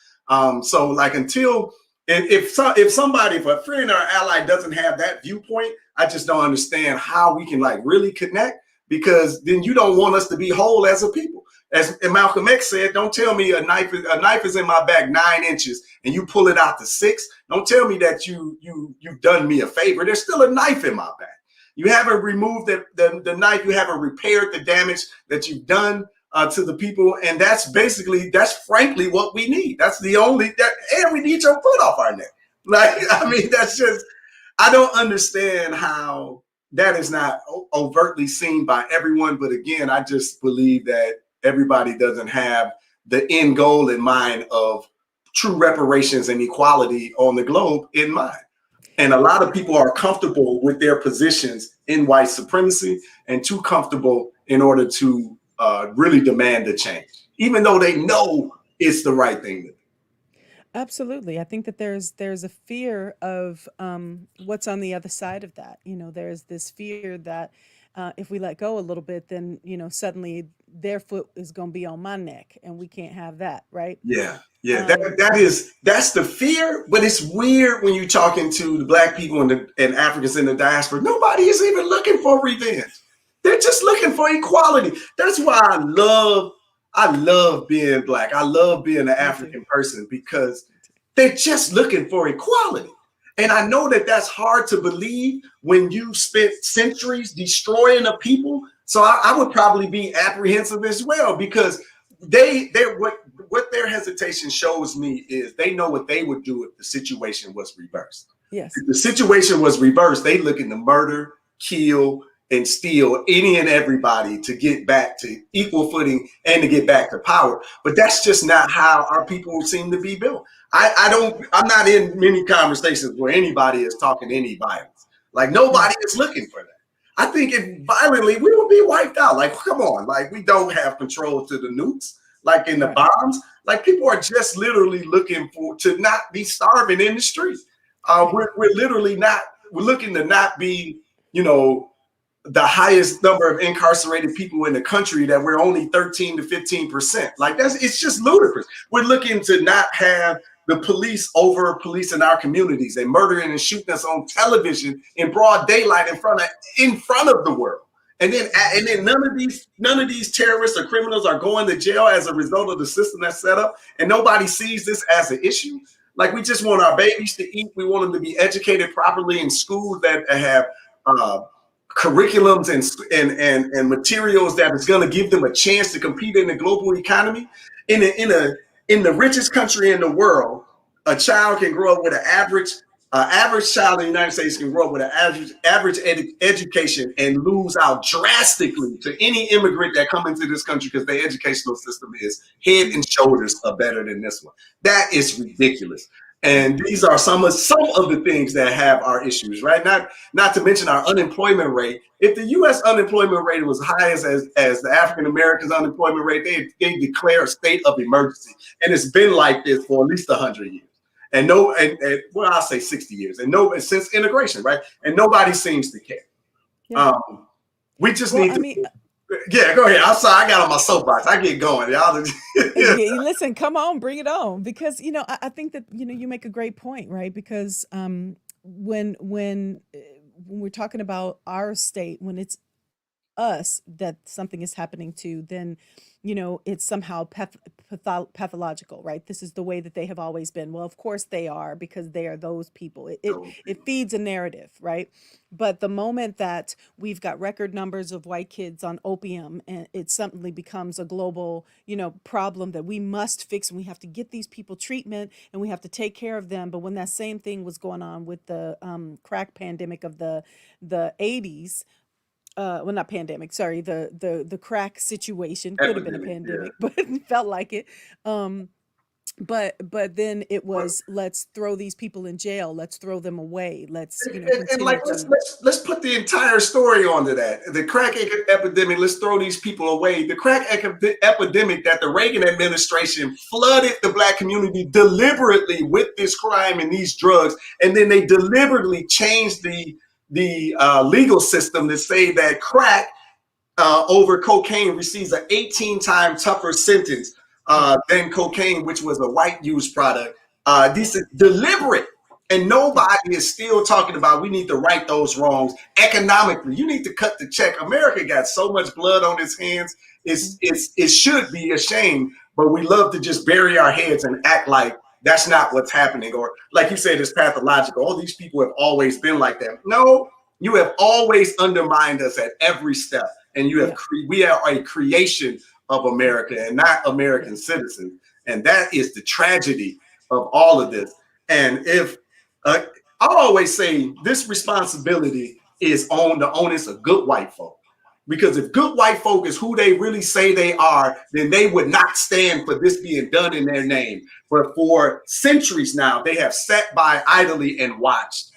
So like until if a friend or ally doesn't have that viewpoint, I just don't understand how we can like really connect, because then you don't want us to be whole as a people. As Malcolm X said, don't tell me a knife is in my back 9 inches and you pull it out to 6. Don't tell me that you've done me a favor. There's still a knife in my back. You haven't removed the knife. You haven't repaired the damage that you've done to the people. And that's frankly what we need. That's the only, and we need your foot off our neck. Like, I mean, I don't understand how that is not overtly seen by everyone. But again, I just believe that everybody doesn't have the end goal in mind of true reparations and equality on the globe in mind. And a lot of people are comfortable with their positions in white supremacy and too comfortable in order to really demand a change, even though they know it's the right thing to do. Absolutely. I think that there's a fear of what's on the other side of that. There's this fear that if we let go a little bit, then suddenly their foot is going to be on my neck, and we can't have that, right? Yeah, Um, that's the fear. But it's weird when you're talking to the Black people and Africans in the diaspora. Nobody is even looking for revenge. They're just looking for equality. That's why I love being Black. I love being an Me too. African person, because they're just looking for equality. And I know that that's hard to believe when you spent centuries destroying a people. So I would probably be apprehensive as well, because what their hesitation shows me is they know what they would do if the situation was reversed. Yes. If the situation was reversed, they looking to murder, kill, and steal any and everybody to get back to equal footing and to get back to power. But that's just not how our people seem to be built. I'm not in many conversations where anybody is talking any violence. Like, nobody is looking for that. I think if violently, we would be wiped out. Like, come on, like, we don't have control to the nukes, like in the bombs. Like, people are just literally looking to not be starving in the street. We're literally not, we're looking to not be, the highest number of incarcerated people in the country, that we're only 13 to 15%. Like, it's just ludicrous. We're looking to not have the police over policing our communities and murdering and shooting us on television in broad daylight in front of the world. And then none of these terrorists or criminals are going to jail as a result of the system that's set up, and nobody sees this as an issue. Like, we just want our babies to eat. We want them to be educated properly in schools that have curriculums and materials that is going to give them a chance to compete in the global economy. In the richest country in the world, a child can grow up with an average child in the United States can grow up with an average education and lose out drastically to any immigrant that come into this country, because the educational system is head and shoulders better than this one. That is ridiculous. And these are some of the things that have our issues, right? Not to mention our unemployment rate. If the U.S. unemployment rate was high as the African Americans' unemployment rate, they declare a state of emergency, and it's been like this for at least 100 years, and well, I'll say 60 years, and since integration, right? And nobody seems to care. Yeah. We just need to. Yeah, go ahead. I'm sorry, I got on my soapbox. I get going, y'all. Yeah, listen, come on, bring it on, because I think that you make a great point, right? Because when we're talking about our state, when it's us that something is happening to, then it's somehow pathological, right? This is the way that they have always been. Well, of course they are, because they are those people. It feeds a narrative, right? But the moment that we've got record numbers of white kids on opium, and it suddenly becomes a global problem that we must fix, and we have to get these people treatment, and we have to take care of them. But when that same thing was going on with the crack pandemic of the 80s, well, not pandemic, sorry, the crack situation, could have been a pandemic, but it felt like it. But then it was, let's throw these people in jail, let's throw them away, let's and like, let's put the entire story onto that. The crack epidemic, let's throw these people away. The crack epidemic that the Reagan administration flooded the Black community deliberately with this crime and these drugs, and then they deliberately changed the legal system to say that crack over cocaine receives an 18-time tougher sentence than cocaine, which was a white use product. This is deliberate, and nobody is still talking about we need to right those wrongs economically. You need to cut the check. America got so much blood on its hands. It should be a shame, but we love to just bury our heads and act like that's not what's happening. Or like you said, it's pathological. All these people have always been like that. No, you have always undermined us at every step. And we are a creation of America and not American citizens. And that is the tragedy of all of this. And if I always say this responsibility is on the onus of good white folk. Because if good white folk is who they really say they are, then they would not stand for this being done in their name. But for centuries now, they have sat by idly and watched.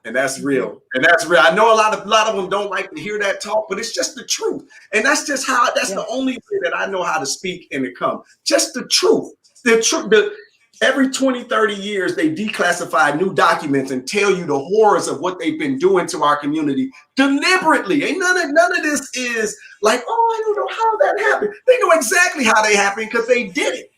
And that's Mhm. real. And that's real. I know a lot of them don't like to hear that talk, but it's just the truth. And that's just how, that's Yeah. the only way that I know how to speak and to come. Just the truth. The truth. Every 20, 30 years, they declassify new documents and tell you the horrors of what they've been doing to our community deliberately. Ain't none of this is like, oh, I don't know how that happened. They know exactly how they happened because they did it.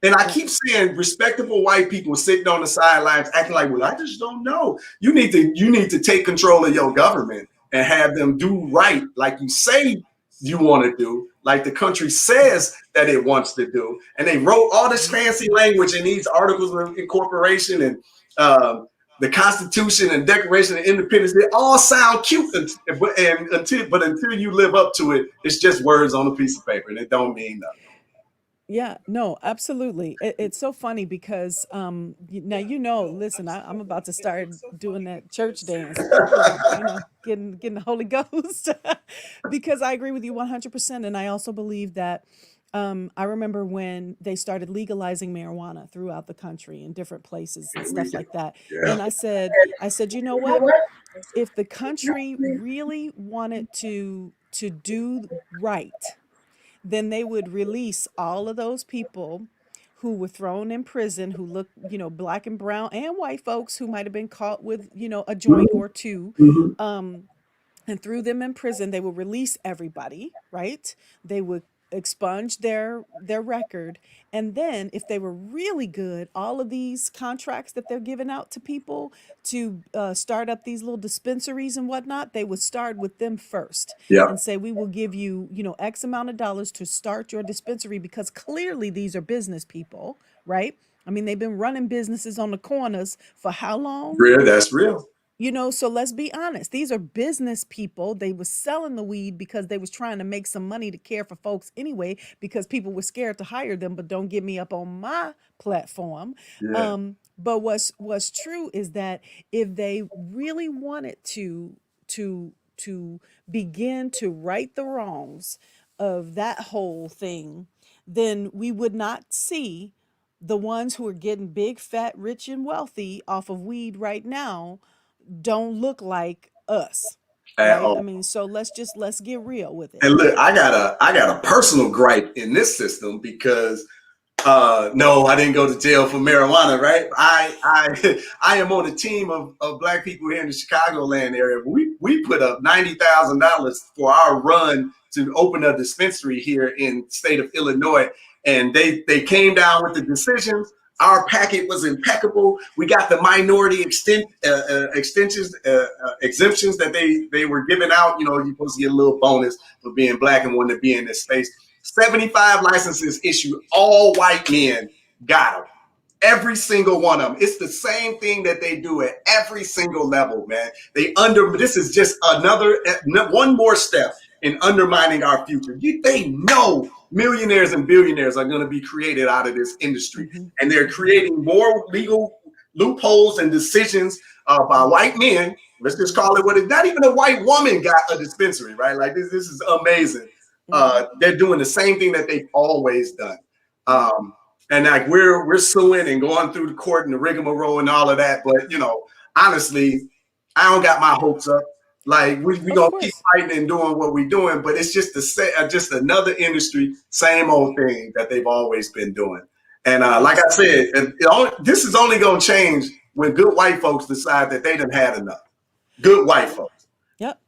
And I Yeah. keep seeing respectable white people sitting on the sidelines acting like, well, I just don't know. You need to take control of your government and have them do right like you say you want to do, like the country says that it wants to do. And they wrote all this Mhm. fancy language in these articles of incorporation and the Constitution and Declaration of Independence. They all sound cute, but until you live up to it, it's just words on a piece of paper, and it don't mean nothing. Yeah, no, absolutely. It's so funny because now listen, I'm about to start doing that church dance, getting the Holy Ghost, because I agree with you 100%. And I also believe that I remember when they started legalizing marijuana throughout the country in different places and Here we stuff go. like that. Yeah. And I said, you know what? If the country really wanted to do right, then they would release all of those people who were thrown in prison, who look, black and brown and white folks who might have been caught with, a joint or two. Mhm. Um, and threw them in prison. They would release everybody, right? They would expunge their record, and then if they were really good, all of these contracts that they're giving out to people to start up these little dispensaries and whatnot, they would start with them first Yep. and say, we will give you, X amount of dollars to start your dispensary, because clearly these are business people, right? I mean, they've been running businesses on the corners for how long? Real. That's real. So let's be honest. These are business people. They was selling the weed because they was trying to make some money to care for folks anyway, because people were scared to hire them, but don't get me up on my platform. Yeah. But what's true is that if they really wanted to begin to right the wrongs of that whole thing, then we would not see the ones who are getting big, fat, rich, and wealthy off of weed right now don't look like us, At right? I all. mean, so let's get real with it. And look, I got a personal gripe in this system because no, I didn't go to jail for marijuana, right? I am on a team of black people here in the Chicagoland area. We put up $90,000 for our run to open a dispensary here in the state of Illinois, and they came down with the decisions. Our packet was impeccable. We got the minority extensions, exemptions that they were giving out. You're supposed to get a little bonus for being black and wanting to be in this space. 75 licenses issued, all white men got them. Every single one of them. It's the same thing that they do at every single level, man. This is just one more step in undermining our future. They know millionaires and billionaires are going to be created out of this industry, Hmm. and they're Hmm. creating more legal loopholes and decisions by white men. Let's just call it what it. Not even a white woman got a dispensary, right? Like this is amazing. Hmm. They're doing the same thing that they've always done. Yeah. Um, and like we're suing and going through the court and the rigmarole and all of that. But honestly, I don't got my hopes up. Like we Of gonna keep course. fighting and doing what we're doing, but it's just another industry, same old thing that they've always been doing. And like I said, Absolutely. this is only gonna change when good white folks decide that they done had enough. Good white folks. Yep.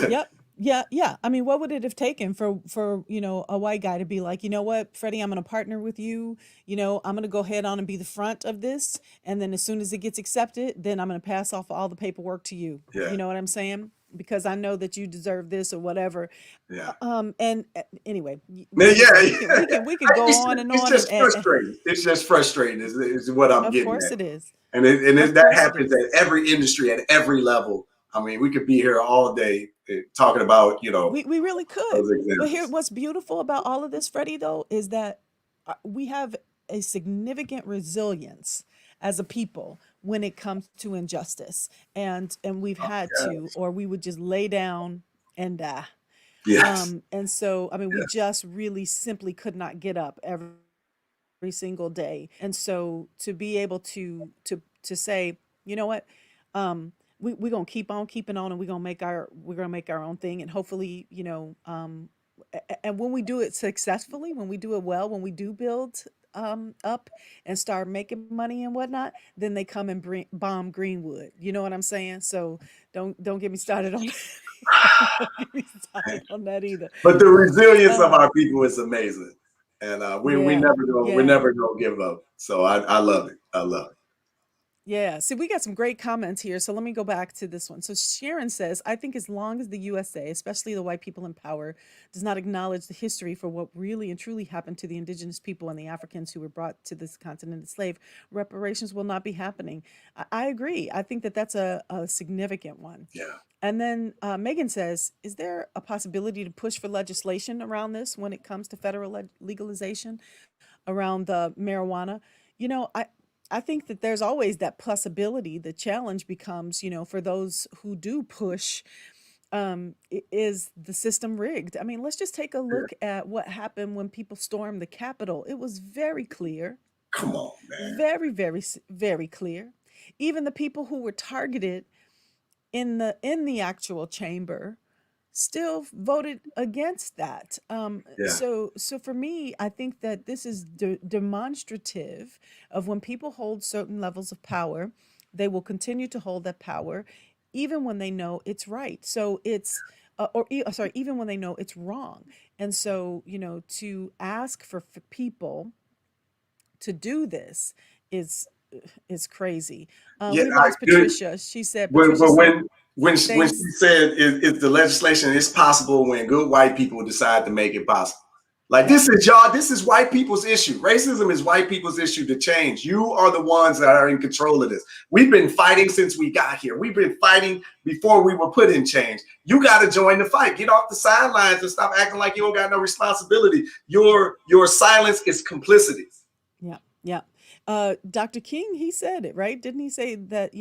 Yep. Yeah, yeah. I mean, what would it have taken for a white guy to be like, you know what, Freddie, I'm going to partner with you. I'm going to go ahead on and be the front of this, and then as soon as it gets accepted, then I'm going to pass off all the paperwork to you. Yeah, You know what I'm saying? Because I know that you deserve this or whatever. yeah. And anyway, Yeah, listen, yeah. we can go on and It's on, just and frustrating. It's just frustrating is what I'm of getting course at. it is. And Of that course it happens is. at every industry, at every level. I mean, we could be here all day talking about, We really could. those But here, examples. what's beautiful about all of this, Freddie, though, is that we have a significant resilience as a people when it comes to injustice, and we've had Yeah. to, or we would just lay down and die. Yes. And so, I mean, we Yeah. just really simply could not get up every single day. And so, to be able to say, you know what? we're gonna keep on keeping on, and we're gonna make our own thing, and hopefully, and when we do it successfully, when we do it well, when we do build up and start making money and whatnot, then they come and bomb Greenwood. You know what I'm saying? So don't get me started on don't get me started on that either. But the resilience of Um, our people is amazing, and yeah, we're yeah. never gonna give up. So I love it. I love it. Yeah, see, we got some great comments here. So let me go back to this one. So Sharon says, I think as long as the USA, especially the white people in power, does not acknowledge the history for what really and truly happened to the indigenous people and the Africans who were brought to this continent as slave, reparations will not be happening. I agree. I think that that's a significant one. Yeah. And then Megan says, is there a possibility to push for legislation around this when it comes to federal legalization around the marijuana? You know, I think that there's always that possibility. The challenge becomes, for those who do push, is the system rigged? I mean, let's just take a look at what happened when people stormed the Capitol. It was very clear, Come on, man. very, very, very clear. Even the people who were targeted in the actual chamber still voted against that. Yeah. So for me, I think that this is demonstrative of when people hold certain levels of power, they will continue to hold that power, even when they know it's right. So it's, sorry, even when they know it's wrong. And so, to ask for people to do this is is crazy. Yeah. We lost Patricia. She said, When Patricia said, when she thanks. said is the legislation is possible when good white people decide to make it possible. Like, Yeah. this is white people's issue. Racism is white people's issue to change. You are the ones that are in control of this. We've been fighting since we got here. We've been fighting before we were put in change. You got to join the fight. Get off the sidelines and stop acting like you don't got no responsibility. Your silence is complicity. Yeah, yeah. Dr. King, he said it, right? Didn't he say that,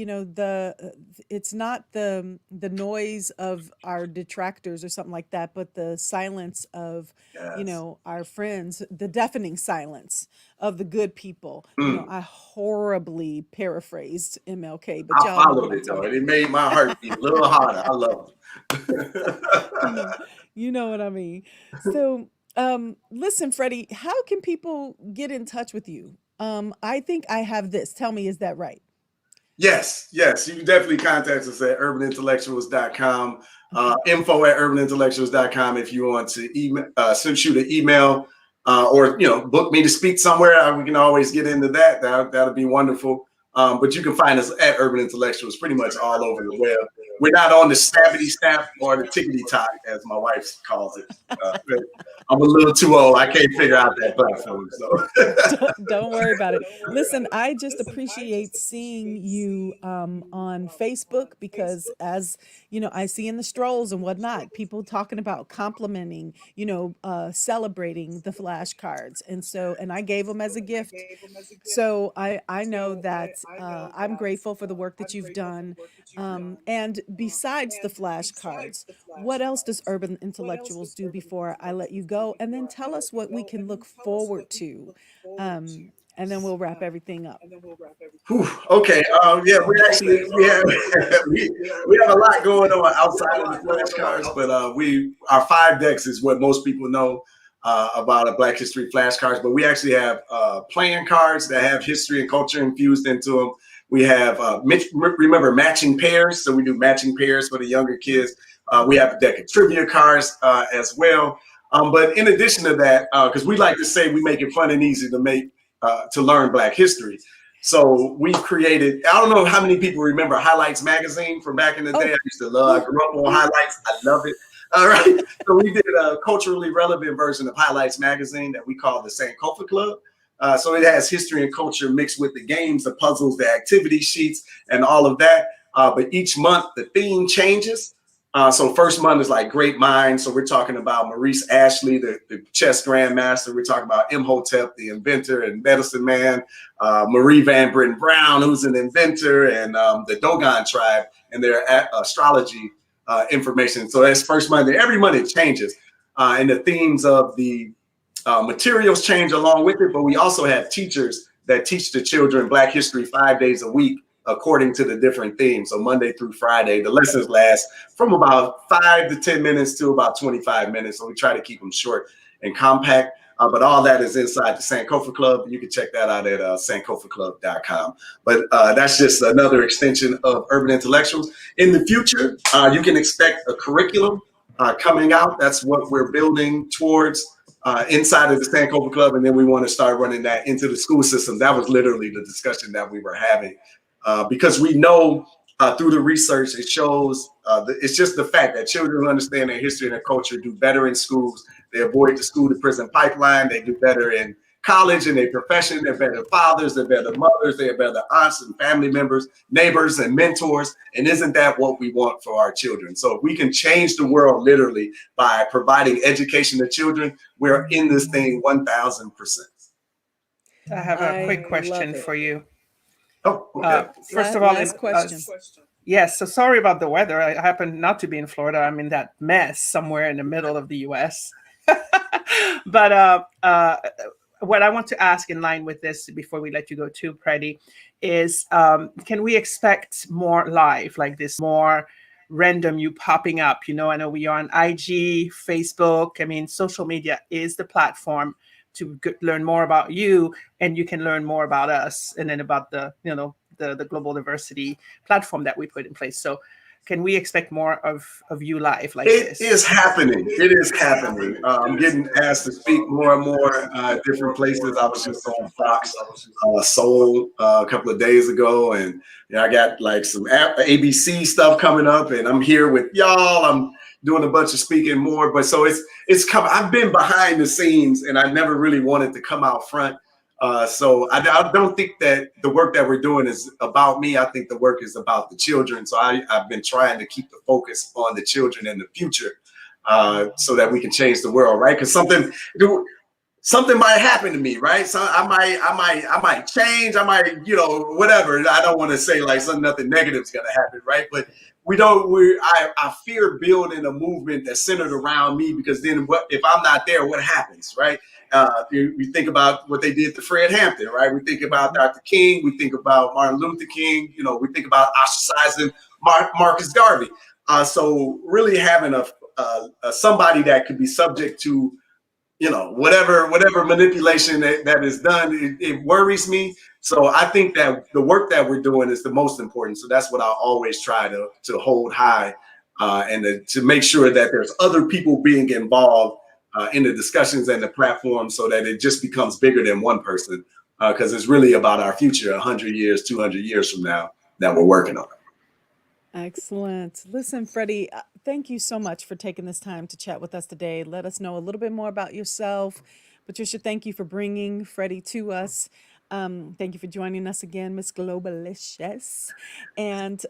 it's not the noise of our detractors or something like that, but the silence of, Yes. our friends, the deafening silence of the good people. Mm. I horribly paraphrased MLK, but I y'all know what followed I'm it though, talking and it made my heart beat a little harder. I love it. you know, you know what I mean. So, listen, Freddie, how can people get in touch with you? I think I have this. Tell me, is that right? Yes. You can definitely contact us at urbanintellectuals.com, Okay. info at urbanintellectuals.com if you want to shoot an email or, book me to speak somewhere. We can always get into that. That'll be wonderful. But you can find us at Urban Intellectuals pretty much all over the web. We're not on the snappity snap or the tickety tock, as my wife calls it. I'm a little too old. I can't figure out that platform. So Don't worry about it. Listen, I just appreciate seeing you on Facebook because, as you know, I see in the strolls and whatnot, people talking about complimenting, celebrating the flashcards, and I gave them as a gift. So I know that I'm grateful for the work that you've done. And besides the flashcards, what else does Urban Intellectuals do before I let you go? And then tell us what we can look forward to. And then we'll wrap everything up. Whew, okay. Yeah, we have we have a lot going on outside of the flashcards, but our 5 decks is what most people know about a Black History flashcards. But we actually have playing cards that have history and culture infused into them. We have remember matching pairs, so we do matching pairs for the younger kids. We have a deck of trivia cards as well. But in addition to that, because we like to say we make it fun and easy to learn Black history. So we've created, I don't know how many people remember Highlights magazine from back in the day. I used to love, I grew up on Highlights. I love it. All right. So we did a culturally relevant version of Highlights magazine that we call the Sankofa Club. So it has history and culture mixed with the games, the puzzles, the activity sheets, and all of that. But each month the theme changes. So first month is like great minds. So we're talking about Maurice Ashley, the chess grandmaster. We're talking about Imhotep, the inventor and medicine man. Marie Van Britten Brown, who's an inventor, and the Dogon tribe and their astrology information. So that's first month. Every month it changes. And the themes of the materials change along with it. But we also have teachers that teach the children Black history 5 days a week according to the different themes. So Monday through Friday, the lessons last from about 5 to 10 minutes to about 25 minutes. So we try to keep them short and compact. But all that is inside the Sankofa Club. You can check that out at sankofaclub.com. But that's just another extension of Urban Intellectuals. In the future, you can expect a curriculum coming out. That's what we're building towards inside of the Sankofa Club. And then we want to start running that into the school system. That was literally the discussion that we were having. Because we know through the research, it shows it's just the fact that children who understand their history and their culture do better in schools. They avoid the school to prison pipeline. They do better in college and their profession. They're better fathers. They're better mothers. They're better aunts and family members, neighbors and mentors. And isn't that what we want for our children? So if we can change the world literally by providing education to children, we're in this thing 1,000%. I have a quick question for you. Oh, okay. First of all, last question. Yes, so sorry about the weather. I happen not to be in Florida. I'm in that mess somewhere in the middle of the U.S. But what I want to ask in line with this before we let you go too, Freddie, is can we expect more live like this, more random you popping up? You know, I know we are on IG, Facebook. I mean, social media is the platform to learn more about you, and you can learn more about us and then about the, you know, the global diversity platform that we put in place. So can we expect more of you live like this? It is happening. It is happening. I'm getting asked to speak more and more different places. I was just on Fox Soul a couple of days ago, and I got like some ABC stuff coming up, and I'm here with y'all. I'm doing a bunch of speaking more, but so it's coming. I've been behind the scenes, and I never really wanted to come out front. So I don't think that the work that we're doing is about me. I think the work is about the children. So I've been trying to keep the focus on the children in the future so that we can change the world, right? Because something might happen to me, right? So I might change. I might, you know, whatever. I don't want to say like nothing negative is going to happen, right? But I fear building a movement that's centered around me, because then what if I'm not there? What happens, right? We think about what they did to Fred Hampton, right? We think about Dr. King. We think about Martin Luther King. You know, we think about ostracizing Marcus Garvey. So really having a somebody that could be subject to, you know, whatever manipulation that is done, it worries me. So I think that the work that we're doing is the most important. So that's what I always try to hold high and to make sure that there's other people being involved in the discussions and the platform, so that it just becomes bigger than one person, because it's really about our future 100 years, 200 years from now that we're working on. Excellent. Listen, Freddie, thank you so much for taking this time to chat with us today. Let us know a little bit more about yourself. Patricia, thank you for bringing Freddie to us. Thank you for joining us again, Miss Globaliscious. And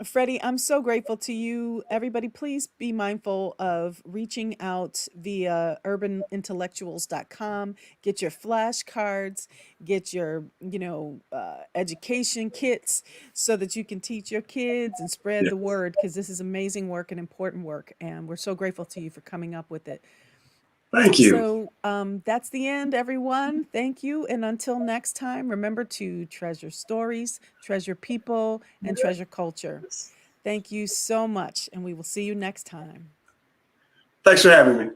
Freddie, I'm so grateful to you. Everybody, please be mindful of reaching out via urbanintellectuals.com. Get your flashcards, get your, education kits so that you can teach your kids and spread the word, because this is amazing work and important work. And we're so grateful to you for coming up with it. Thank you. So that's the end, everyone. Thank you. And until next time, remember to treasure stories, treasure people, and treasure culture. Thank you so much. And we will see you next time. Thanks for having me.